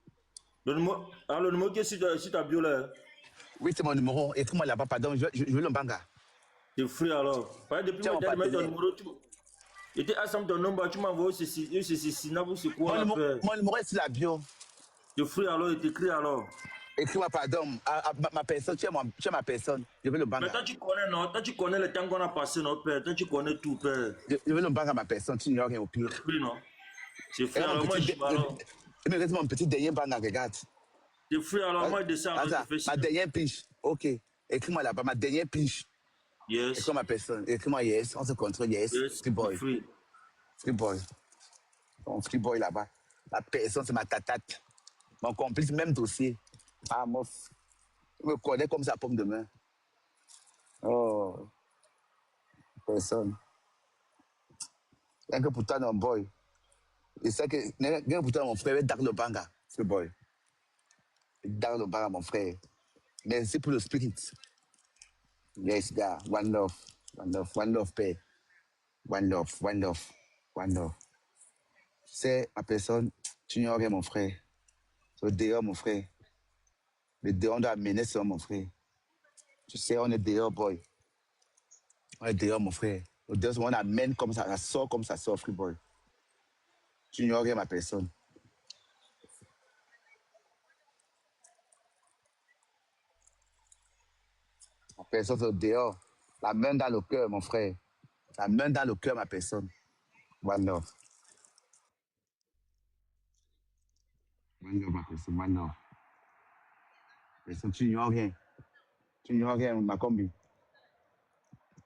Le numéro qui est sur ta bio, là? Oui, c'est mon numéro. Écris-moi là-bas, pardon, je veux le banga. C'est free alors. Depuis que tu as mis ton numéro, tu étais ensemble ton nombre, tu m'as envoyé ceci, c'est quoi? Mon numéro est sur la bio. C'est free alors, il t'écrit alors. Écris-moi, pardon, ma personne, tu es ma personne. Je veux le banga. Mais toi, tu connais, non? Toi, tu connais le temps qu'on a passé, non, père? Toi, tu connais tout, père. Je veux le banga à ma personne, tu n'ignores rien au pire. C'est free, non? C'est free alors, moi, je alors. Il me reste mon petit dernier banga, regarde. C'est free alors, moi, je descends. Ma dernière piche, ok. Écris-moi là-bas, ma dernière piche. Yes. Écris-moi ma personne, écris-moi yes, on se contrôle, yes. Free boy. Free boy. Ton free boy là-bas. La personne, c'est ma tatate. Mon complice, même dossier. Ah, mof. Il me connaît comme sa pomme de main. Oh. Personne. Rien que pour toi, non, boy. Et ça que, rien que pour toi, mon frère, il le banga. Free boy. Dans le banga, mon frère. Merci pour le spirit. Yes, gars. One love. One love. One love, père. One love. One love. One love. C'est ma personne, tu n'ignores rien, mon frère. C'est dehors, mon frère. Le dehors, on doit amener sur mon frère. Tu sais, on est dehors, boy. On est dehors, mon frère. Le dehors, on amène comme ça sort comme ça sort, free boy. Tu n'ignores rien, ma personne. Ma personne, c'est dehors. La main dans le cœur, mon frère. La main dans le cœur, ma personne. One love. One love, ma personne. One love. Personne, tu n'ignores rien. Tu n'ignores rien, ma combi.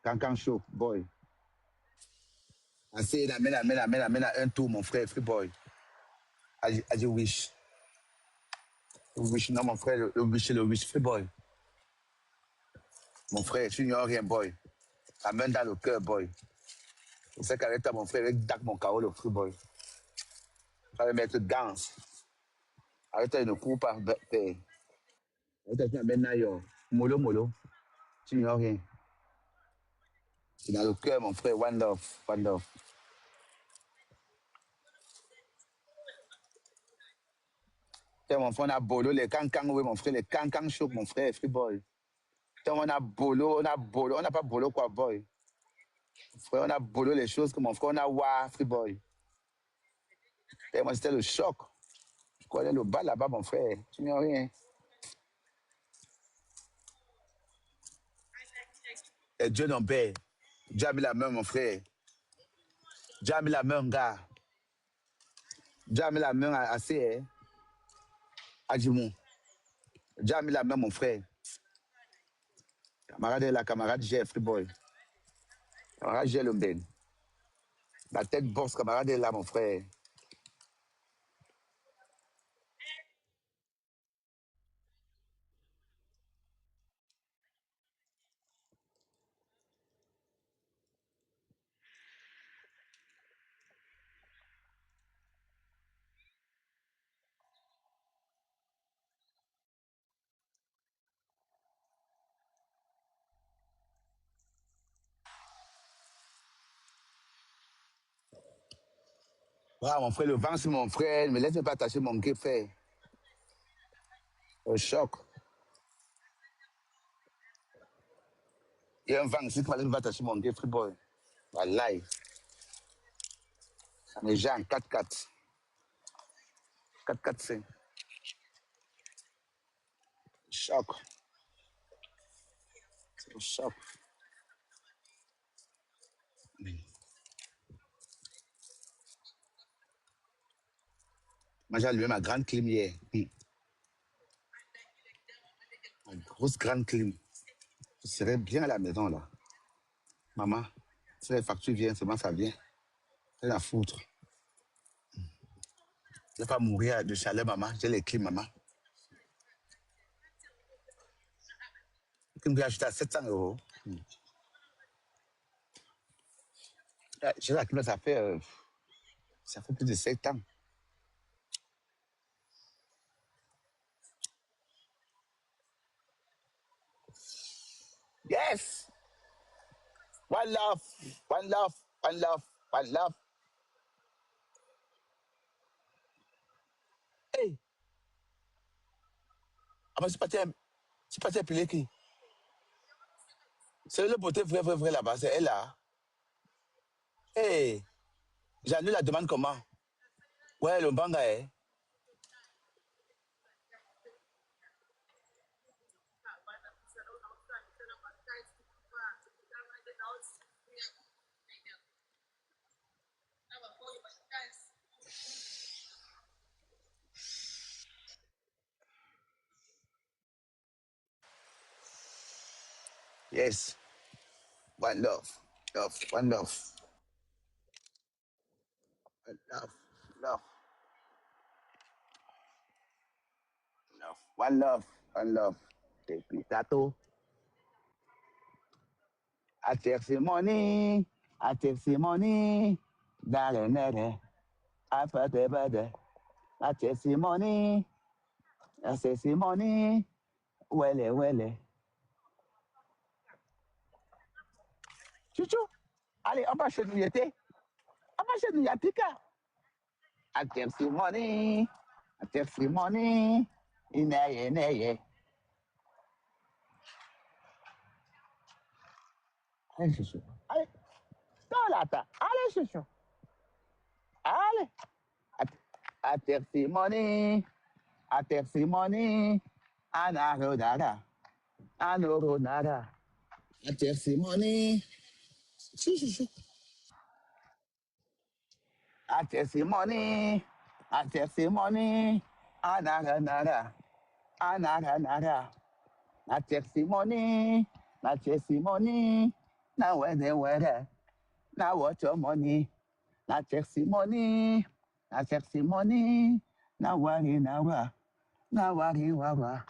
Cancan chaud, boy. Assez, amène un tour, mon frère, free boy. I wish. Wish, non, mon frère, le wish, free boy. Mon frère, tu n'ignores rien, boy. La main dans le cœur, boy. C'est ça qu'arrête mon frère, avec Dak mon carreau, le free boy. Ça va mettre gants. Arrête une coupe par père. Arrête maintenant, yo. Molo. Tu n'ignores rien. C'est dans le cœur, mon frère, one love, one love. Mon frère, on a bolo, les cancans, oui, mon frère, les cancans chauds, mon frère, free boy. On a bolo, on n'a pas bolo quoi, boy. Frère, on a bolo les choses que mon frère, on a wa, free boy. Et moi, c'était le choc. Je connais le bas là-bas, mon frère. Tu n'as rien. Et Dieu n'en paie. Dieu a mis la main, mon frère. Dieu a mis la main, gars. Dieu a mis la main assez, hein. À Jimon. Dieu a mis la main, mon frère. Camarade est là, camarade j'ai, free boy. Camarade j'ai le ben. La tête bosse, camarade est là, mon frère. Ah, mon frère, le vent, c'est mon frère. Ne me laisse pas attacher mon gay, frère. Au choc. Il y a un vent ici qui va pas attacher mon gay, free boy. Wallahi. On est déjà en 4-4. 4-4-5. Choc. C'est un choc. Moi, j'ai allumé ma grande clim hier. Une grosse grande clim. Je serais bien à la maison, là. Maman, si les factures viennent, seulement ça vient. C'est la foutre. Je ne vais pas mourir de chaleur, maman. J'ai les clims, maman. Je vais acheter à 700 €. J'ai la clim, ça fait plus de 7 ans. Yes! One love, one love, one love, one love. Hey! Ah, mais c'est pas tes qui? C'est le beauté vrai là-bas, c'est elle là. Hey! J'annule la demande comment? Ouais, le banga, eh. Yes. One love. Love. One love. One love. Love. Love. One love. One love. Tato. I take the money. I take the money. Dale, nere. I put the bed. I take the money. I take the money. Wele, wele. Chouchou. Allez, on va chez nous, y'était. On va chez nous, y'atika. I take the money. I take the money. Ineye, ineye. Allez, chouchou. Allez. Tolata. Allez, chouchou. Allez. I take the money. I take the money. Anarodada. Anorodada. I take the money. Chouchou. I take the money. I take the money. Anarodada. Anarodada. I take the money. I take the money. Now where? Now what your money? I take the money. I take the money. Now worry, now what? Now worry, wawa.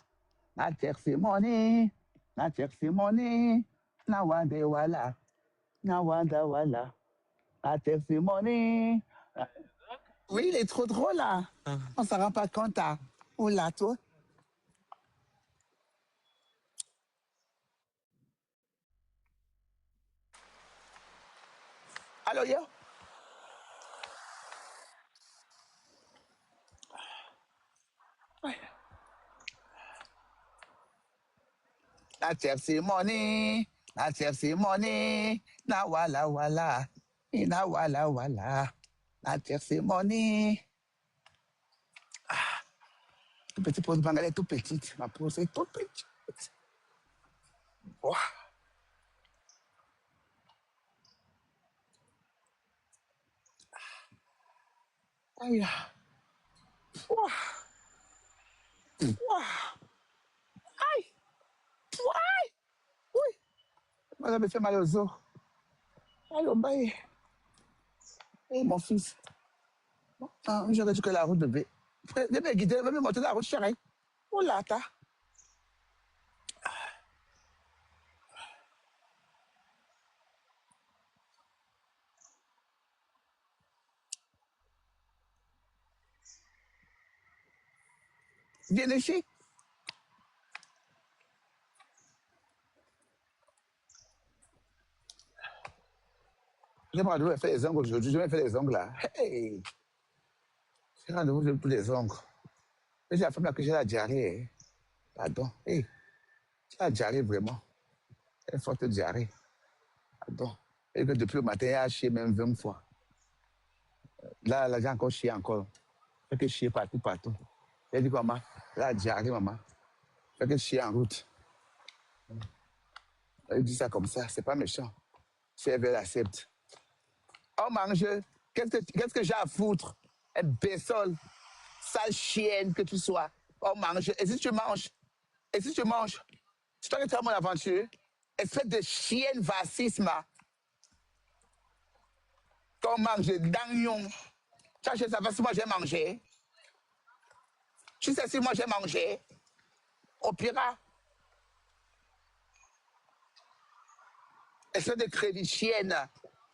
I take the money. I take the money. Now one day wala. Now one day wala. I take the money. Oui, il est trop drôle là. On s'en rend pas compte. Hein. Oh là, toi. Allô, yo? na tepsi money, na tepsi money, na wala wala, na wala wala, na tepsi money. Tout petit pose bangalais, tout petite. Ma pose est toute petite. Wow. Aïe. Wow. Wow. Aïe. Aïe. Oui. Moi, ça me fait mal aux os. Aïe, oh, bail. Eh, mon fils. Ah, j'aurais dit que la route devait. Devait guider, devait monter la route, chérie. Oh là, t'as. Viens ici. J'ai rendez-vous faire les ongles aujourd'hui. Je vais faire les ongles là. Hey! J'ai rendez-vous pour les ongles. Mais j'ai la femme là que j'ai la diarrhée. Pardon. Hey! J'ai la diarrhée vraiment. Elle est forte diarrhée. Pardon. Et que depuis le matin, elle a chié même 20 fois. Là, j'ai encore chié encore. Fait que chier partout, partout. Elle dit, maman, là, diarrhée, maman. Fait que chier en route. Elle dit ça comme ça, c'est pas méchant. Si elle veut, elle accepte. On mange, qu'est-ce que j'ai à foutre? Un bessole, sale chienne que tu sois. On mange, et si tu manges? Et si tu manges? C'est toi qui as mon aventure? Espèce de chienne vacisme. Quand on mange d'agnon, tu sais, ça va si moi j'ai mangé. Tu sais si moi j'ai mangé. Au pire, espèce de crévichienne.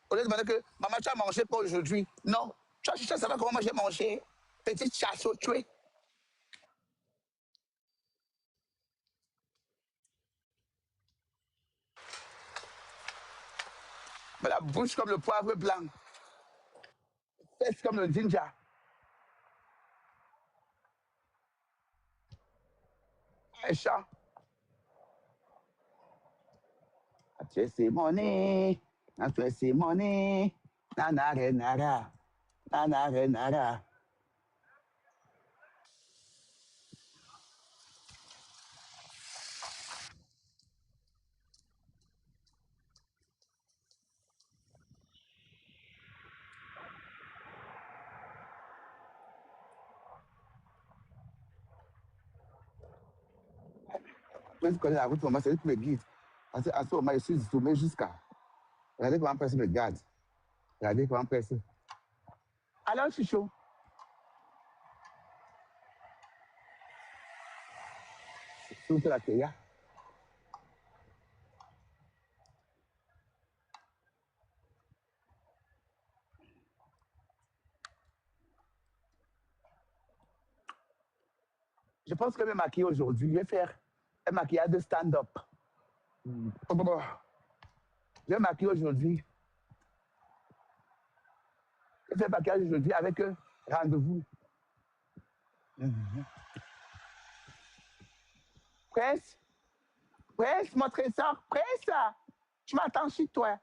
Au lieu de demander que maman, tu as mangé quoi aujourd'hui? Non. Tu as cherché à savoir comment moi j'ai mangé. Petite chasse au tué. Mais la bouche comme le poivre blanc. Fesse comme le ginger. Aïcha. Tu sais money. Tu sais money. Nanare nara. Nanare nara. Quand je connais la route, maman, c'est lui qui me guide. Parce qu'à ce moment, je suis zoomé jusqu'à. Regardez comment personne me garde. Regardez comment personne. Alors, je suis chaud. Surtout la théia. Je pense que je vais me maquiller aujourd'hui. Je vais faire un maquillage de stand-up. Je vais me maquiller aujourd'hui. Je vais faire un maquillage aujourd'hui avec rendez-vous. Presse, presse, mon trésor, presse. Tu m'attends chez toi.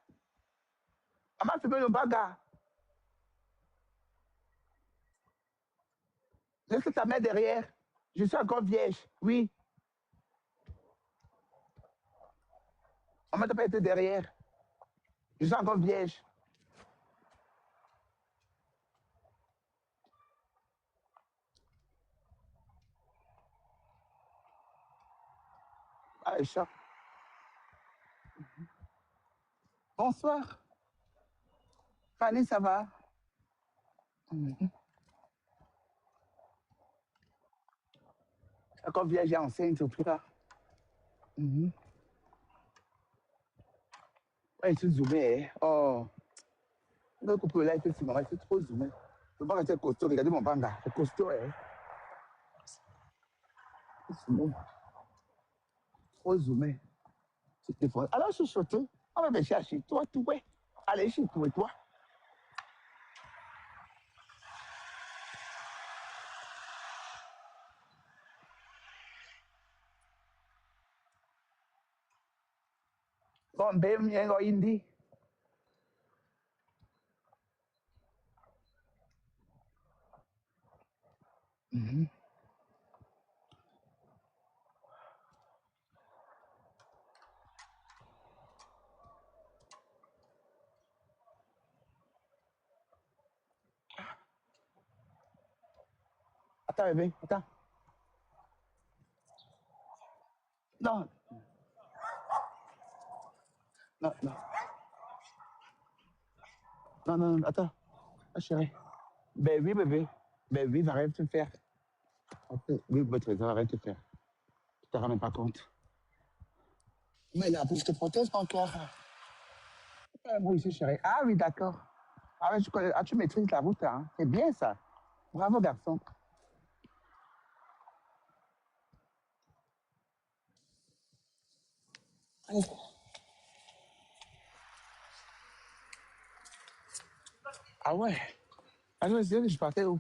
Maman fait le bagarre. Laisse ta main derrière. Je suis encore vierge. Oui. Maman t'a pas été derrière. Je suis encore vierge. Aïcha. Bonsoir. Fanny, ça va? Encore vierge et enceinte, au plus tard. Ouais, je suis zoomé. Hein. Oh. Le couple là, effectivement, c'est trop zoomé. Le banga, c'est costaud. Regardez mon banga. C'est costaud, hein. C'est zoomé. Trop zoomé. C'était fort. Alors, je suis sauté. On va me chercher toi, tout, ouais. Allez, chez toi et toi. Bon, ben, il y a un Hindi. Attends, bébé, attends. Non, non, non. Non, non, non, attends. Ah, chérie. Ben oui, bébé. Ben oui, arrête de faire. Ok, oui, votre trésor, arrête de faire. Tu te rends même pas compte. Mais là, je te protège encore. Oui, ici, chérie. Ah oui, d'accord. Ah, ouais, tu maîtrises la route, hein. C'est bien ça. Bravo, garçon. Allez. Ah ouais. Ah, je partais où?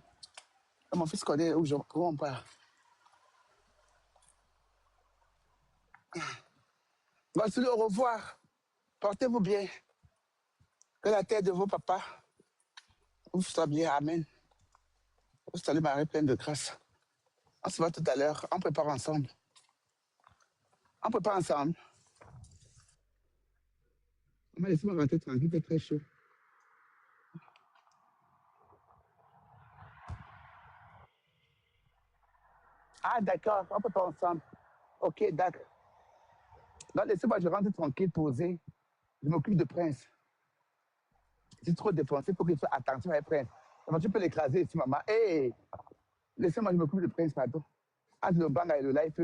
Mon fils connaît où on part. Voici au revoir. Portez-vous bien. Que la tête de vos papas vous soit bien. Amen. Vous salut Marie pleine de grâce. On se voit tout à l'heure. On prépare ensemble. On prépare ensemble. Maman, laissez-moi rentrer tranquille, il fait très chaud. Ah, d'accord. On prépare ensemble. Ok, d'accord. Donc, laissez-moi, je rentre tranquille, posé. Je m'occupe de Prince. C'est trop dépensé pour qu'il soit attentif avec Prince. Comment tu peux l'écraser ici, maman? Hé! Laissez-moi, je m'occupe de Prince, pardon. Entre le banga et le life,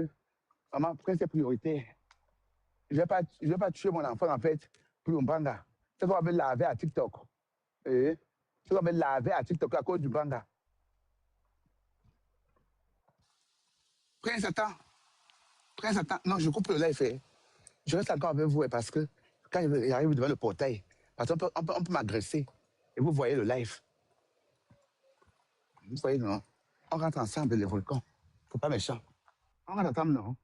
maman, Prince est priorité. Je vais pas tuer mon enfant, en fait, pour le banga. Ça va me laver à TikTok. Eh? Ça va me laver à TikTok à cause du banga. Prince, attends. Prince, attends. Non, je coupe le live. Je reste encore avec vous parce que quand il arrive devant le portail, parce on peut m'agresser. Et vous voyez le live. Vous voyez, non? On rentre ensemble, les volcans. Faut pas méchant. On rentre ensemble, non?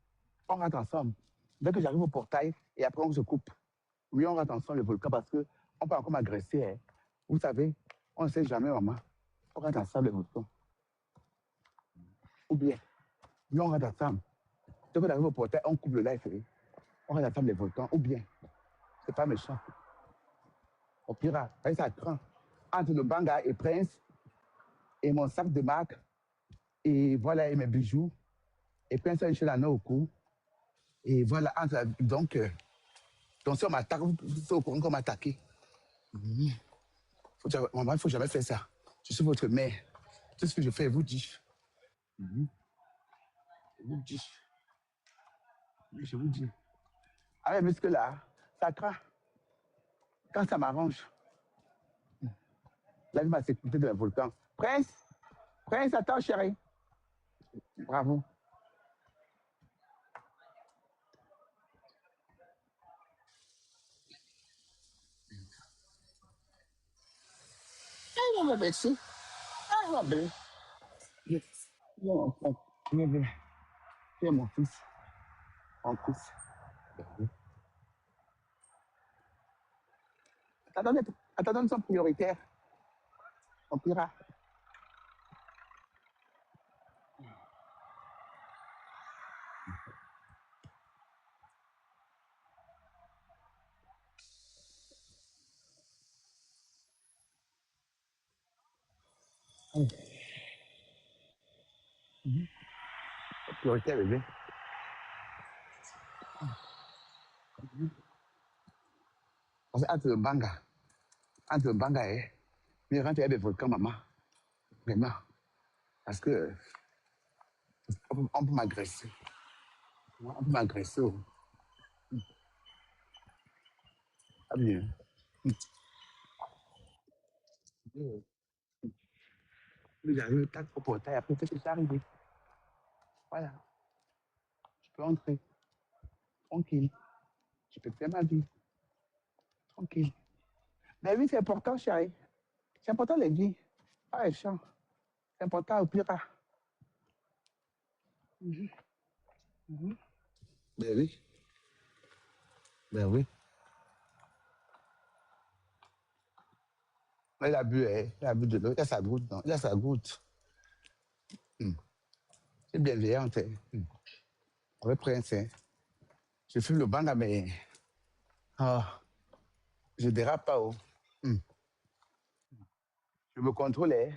On rentre ensemble. Dès que j'arrive au portail, et après on se coupe. Oui, on rentre ensemble, les volcans, parce que on peut encore m'agresser. Hein. Vous savez, on ne sait jamais, maman. On rentre ensemble, les volcans. Ou bien, oui, on rentre ensemble. Dès que j'arrive au portail, on coupe le live. Hein. On rentre ensemble, les volcans. Ou bien, c'est pas méchant. Au pire, ça craint. Entre le banga et Prince, et mon sac de marque, et voilà, et mes bijoux, et Prince a une chaîne à au cou. Et voilà, donc si on m'attaque, vous au courant qu'on m'a attaqué. Maman, il ne faut jamais faire ça. Je suis votre mère. Tout ce que je fais, vous dis. Je vous dis. Oui, je vous dis. Ah, mais que là, ça craint. Quand ça m'arrange. La vie m'a sécurité de un volcan. Prince, attends, chérie. Bravo. Ah, mon bébé, si. Ah, mon bébé. Viens, mon fils. Mon fils. Attendez, sont prioritaires. On pira. Prioritaire, bébé. Parce que entre le banga et mais rentre avec des volcans, maman. Vraiment. Parce que on peut m'agresser. On peut m'agresser. Ah bien. J'arrive, tac, au portail, après, qu'est-ce qui est arrivé? Voilà. Je peux entrer. Tranquille. Je peux faire ma vie. Tranquille. La vie, c'est important, chérie. C'est important, la vie. Pas les champs. C'est important, au pire. Ben oui. Ben oui. Il a bu, hein. Il a bu de l'eau. Il a sa goutte, non? Il a sa goutte. C'est bienveillante, hein. Oui, Prince, hein. Je fume le banga, mais je dérape pas. Oh. Je me contrôle, hein.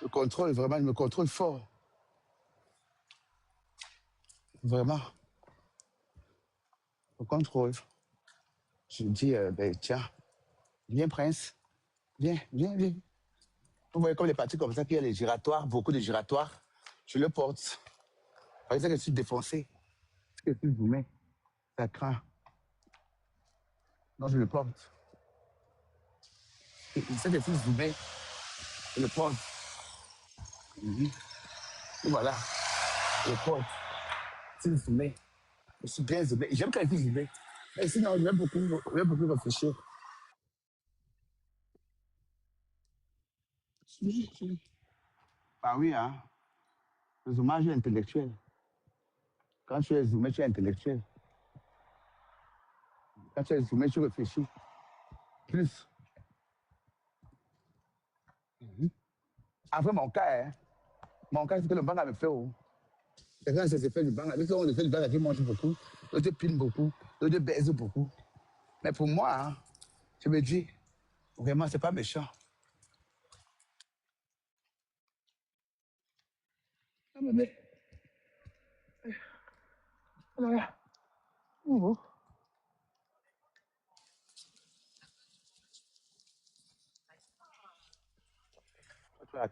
Je contrôle, vraiment, je me contrôle fort. Vraiment. Je contrôle. Je dis, ben, tiens, viens, Prince. Viens, viens, viens. Vous voyez comme les parties comme ça, qu'il y a les giratoires, beaucoup de giratoires. Je le porte. Par exemple, je suis défoncé. Ce que tu vous mets, ça craint. Non, je le porte. Et ça, que tu vous mets, je le porte. Et voilà, je le porte. Si vous zoomez, je suis bien zoomé. J'aime quand il faut zoomer. Mais sinon, je vais beaucoup réfléchir. Ah oui, hein. Le zoomage est intellectuel. Quand tu es zoomé, tu es intellectuel. Quand tu es zoomé, tu réfléchis. Plus. Après, mon cas, c'est que le banga me fait. Oh. C'est quand c'est fait du banga. Parce qu'on le fait du banga qui mange beaucoup, l'autre pine beaucoup, l'autre baise beaucoup. Mais pour moi, hein, je me dis, vraiment, c'est pas méchant. Ah, mais, voilà. Oh.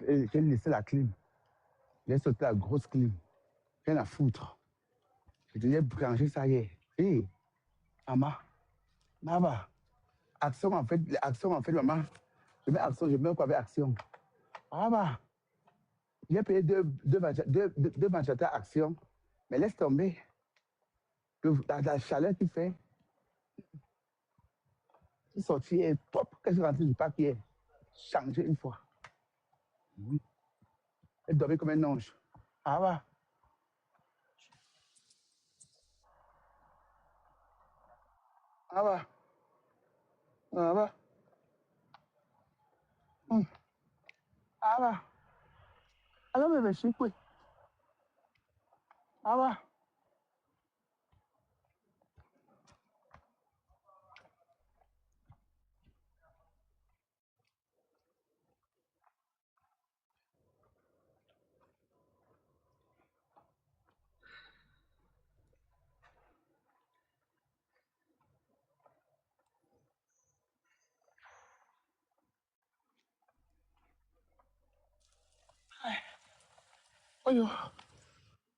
J'ai laissé la clim. J'ai sauté la grosse clim. Rien à foutre. Je devais brancher ça hier. Hé, maman, maman. Action, en fait, maman. Je mets action, je mets quoi avec action? Maman. J'ai payé deux ventilateurs action. Mais laisse tomber. La chaleur qu'il fait. Il sortit et pop. Qu'est-ce que rentré du parc hier? Changé une fois. Oui. Elle dormait comme un ange. Ah bah. Ah bah. Ah bah. Alors, mais je suis quoi? Ah bah.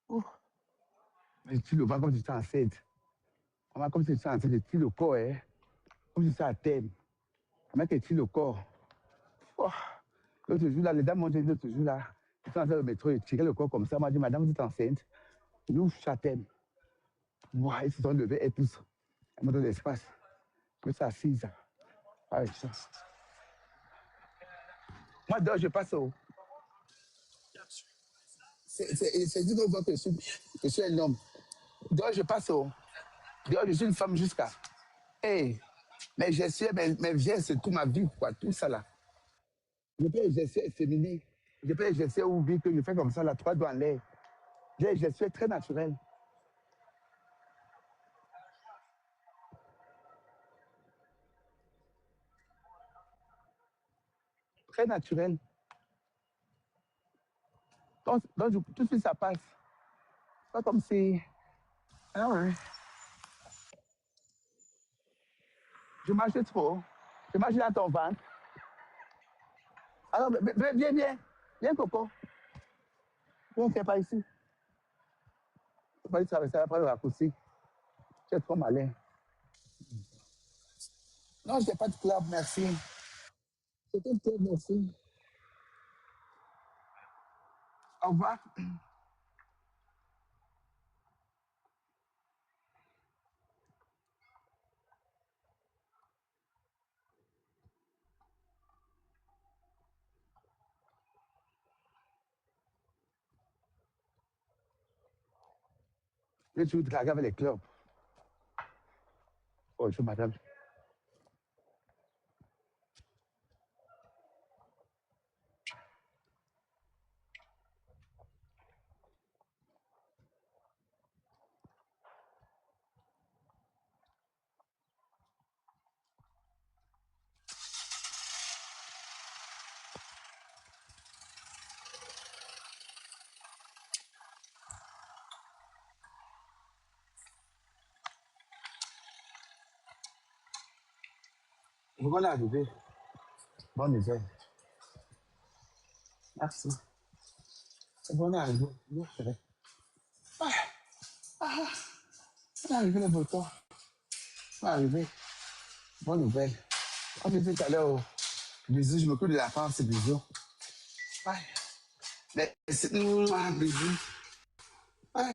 Oh. Mais tu le vois comme si tu es enceinte. Maman, comme si tu es enceinte, tu tires le corps, hein. Comme si tu es à terme. Maman, tu tires le corps. Oh. L'autre jour, là, les dames m'ont dit l'autre jour, là, ils sont en train de métro, ils tiraient le corps comme ça. Moi, je dis, madame, vous êtes enceinte. Nous, je suis à terme. Wow, ils se sont levés et tous. Elles m'ont donné l'espace. Je me suis assise. Avec ça. Moi, dehors, je passe au. C'est dit qu'on voit que je suis un homme. Dehors, je passe au. Dehors, je suis une femme jusqu'à. Hey, mais j'essaie, mais c'est toute ma vie, quoi, tout ça là. Je peux exercer féminin. Je peux exercer ou vie que je fais comme ça, là, trois doigts en l'air. Je suis très naturel. Très naturel. Donc, tout de suite, ça passe. Pas comme si. Ah ouais. Je marche trop. Je marche dans ton ventre. Alors, viens. Viens, Coco. Viens, c'est pas ici. Tu vas traverser après le raccourci. Tu es trop malin. Non, je n'ai pas de club, merci. C'est un club, merci. Au revoir. Je suis dragué avec les clubs. Oh, je suis madame. Vous est arrivé. Bonne nouvelle. Merci. C'est bon, on est arrivé. Bien fait. On est arrivé le volcan. On est arrivé. Bonne nouvelle. On était tout à l'heure au bisous. Je m'occupe de la femme, c'est bisous. Ouais. Mais c'est bisous. Ouais.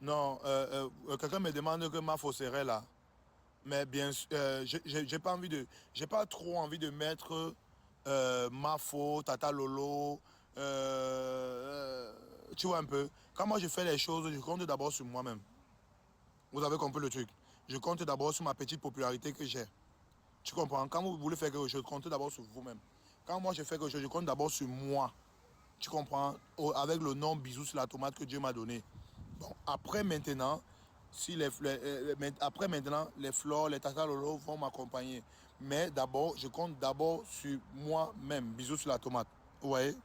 Non, quelqu'un me demande que ma faux serait là. Mais bien sûr, j'ai pas trop envie de mettre Mafo, Tata Lolo, tu vois un peu. Quand moi je fais les choses, je compte d'abord sur moi-même. Vous avez compris le truc. Je compte d'abord sur ma petite popularité que j'ai. Tu comprends? Quand vous voulez faire quelque chose, comptez d'abord sur vous-même. Quand moi je fais quelque chose, je compte d'abord sur moi. Tu comprends? Avec le nom Bisous sur la tomate que Dieu m'a donné. Bon, après maintenant, les fleurs, les Tata Lolo vont m'accompagner. Mais d'abord, je compte d'abord sur moi-même. Bisous sur la tomate. Vous voyez?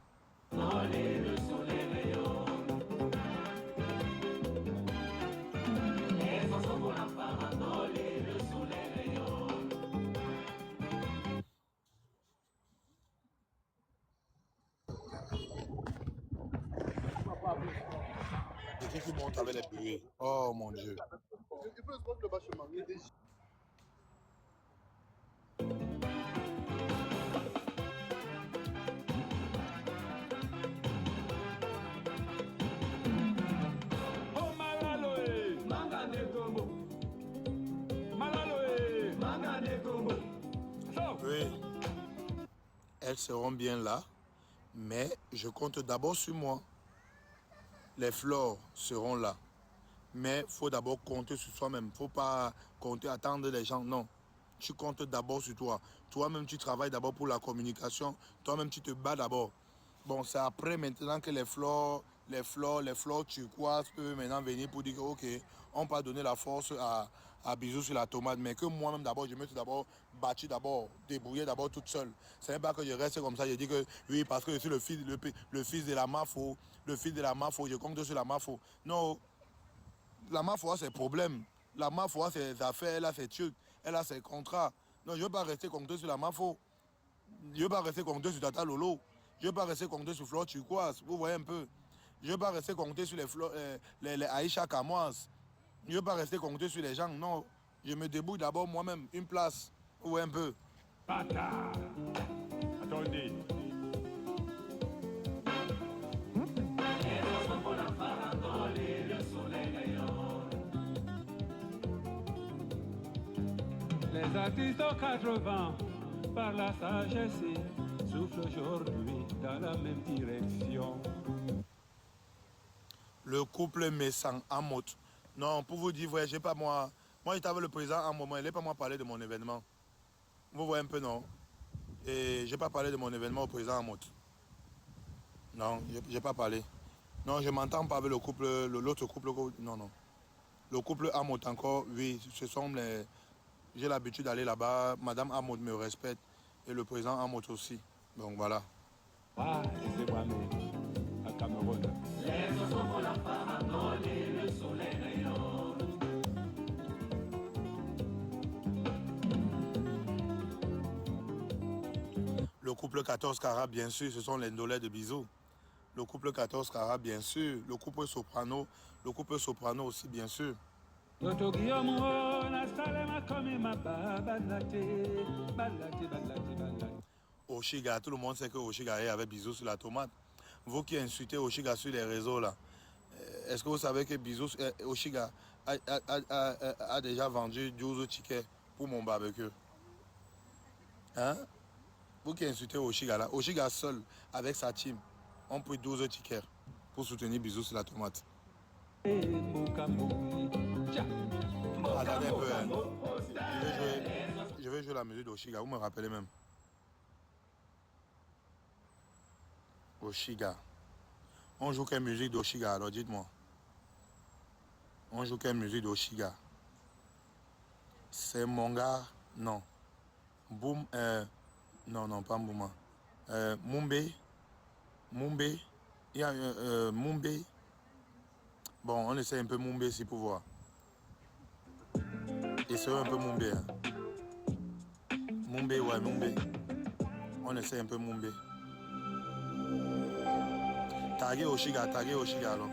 Et qui monte avec les buées. Oh mon Dieu. Oui, elles seront bien là, mais je compte d'abord sur moi. Les fleurs seront là, mais il faut d'abord compter sur soi-même. Il ne faut pas compter, attendre les gens, non. Tu comptes d'abord sur toi. Toi-même, tu travailles d'abord pour la communication. Toi-même, tu te bats d'abord. Bon, c'est après maintenant que les fleurs turquoises peuvent maintenant venir pour dire que, ok, on peut donner la force à Bisous sur la tomate, mais que moi-même d'abord, je me suis d'abord battu d'abord, débrouillé d'abord toute seule. Ce n'est pas que je reste comme ça, je dis que oui, parce que je suis le fils de la Mafo, je compte sur la Mafo. Non, la Mafo a ses problèmes, la Mafo a ses affaires, elle a ses trucs, elle a ses contrats. Non, je ne veux pas rester compté sur la Mafo. Je ne veux pas rester compté sur Tata Lolo. Je ne veux pas rester compté sur Flore Turquoise. Vous voyez un peu. Je ne veux pas rester compté sur les Aïcha Kamoise. Je ne veux pas rester compté sur les gens. Non. Je me débrouille d'abord moi-même. Une place. Vous voyez un peu. Bâtard. Attendez. Les artistes aux 80, par la sagesse, soufflent aujourd'hui dans la même direction. Le couple Messan Amot. Non, pour vous dire, j'ai pas moi. Moi, j'étais avec le président à un moment, il n'est pas moi parler de mon événement. Vous voyez un peu, non? Et j'ai pas parlé de mon événement au président Amot. Non, j'ai pas parlé. Non, je m'entends pas avec le couple, l'autre couple. Non, non. Le couple Amot encore, oui, ce sont les. J'ai l'habitude d'aller là-bas. Madame Amot me respecte. Et le président Amot aussi. Donc voilà. Ah, c'est moi-même, à Cameroun. Les oiseaux volent farandole et le soleil rayonne. Le couple 14 carats, bien sûr, ce sont les ndolets de Bisous. Le couple 14 carats, bien sûr. Le couple soprano aussi, bien sûr. Oshiga, tout le monde sait que Oshiga est avec Bisous sur la tomate. Vous qui insultez Oshiga sur les réseaux là, est-ce que vous savez que Bisous, Oshiga a déjà vendu 12 tickets pour mon barbecue? Hein? Vous qui insultez Oshiga là, Oshiga seul avec sa team ont pris 12 tickets pour soutenir Bisous sur la tomate. Attendez un peu, hein. Je vais jouer la musique d'Oshiga, vous me rappelez même. Oshiga. On joue quelle musique d'Oshiga, alors dites-moi. On joue quelle musique d'Oshiga? C'est mon gars? Non. Boom, non, pas Bouma. Mumbe. Il y a Mumbe. Bon, on essaie un peu Mumbe ici pour voir. Essayons un peu Mumbe. Hein. Mumbe, ouais, Mumbe. On essaie un peu Mumbe. Taguez Oshiga alors.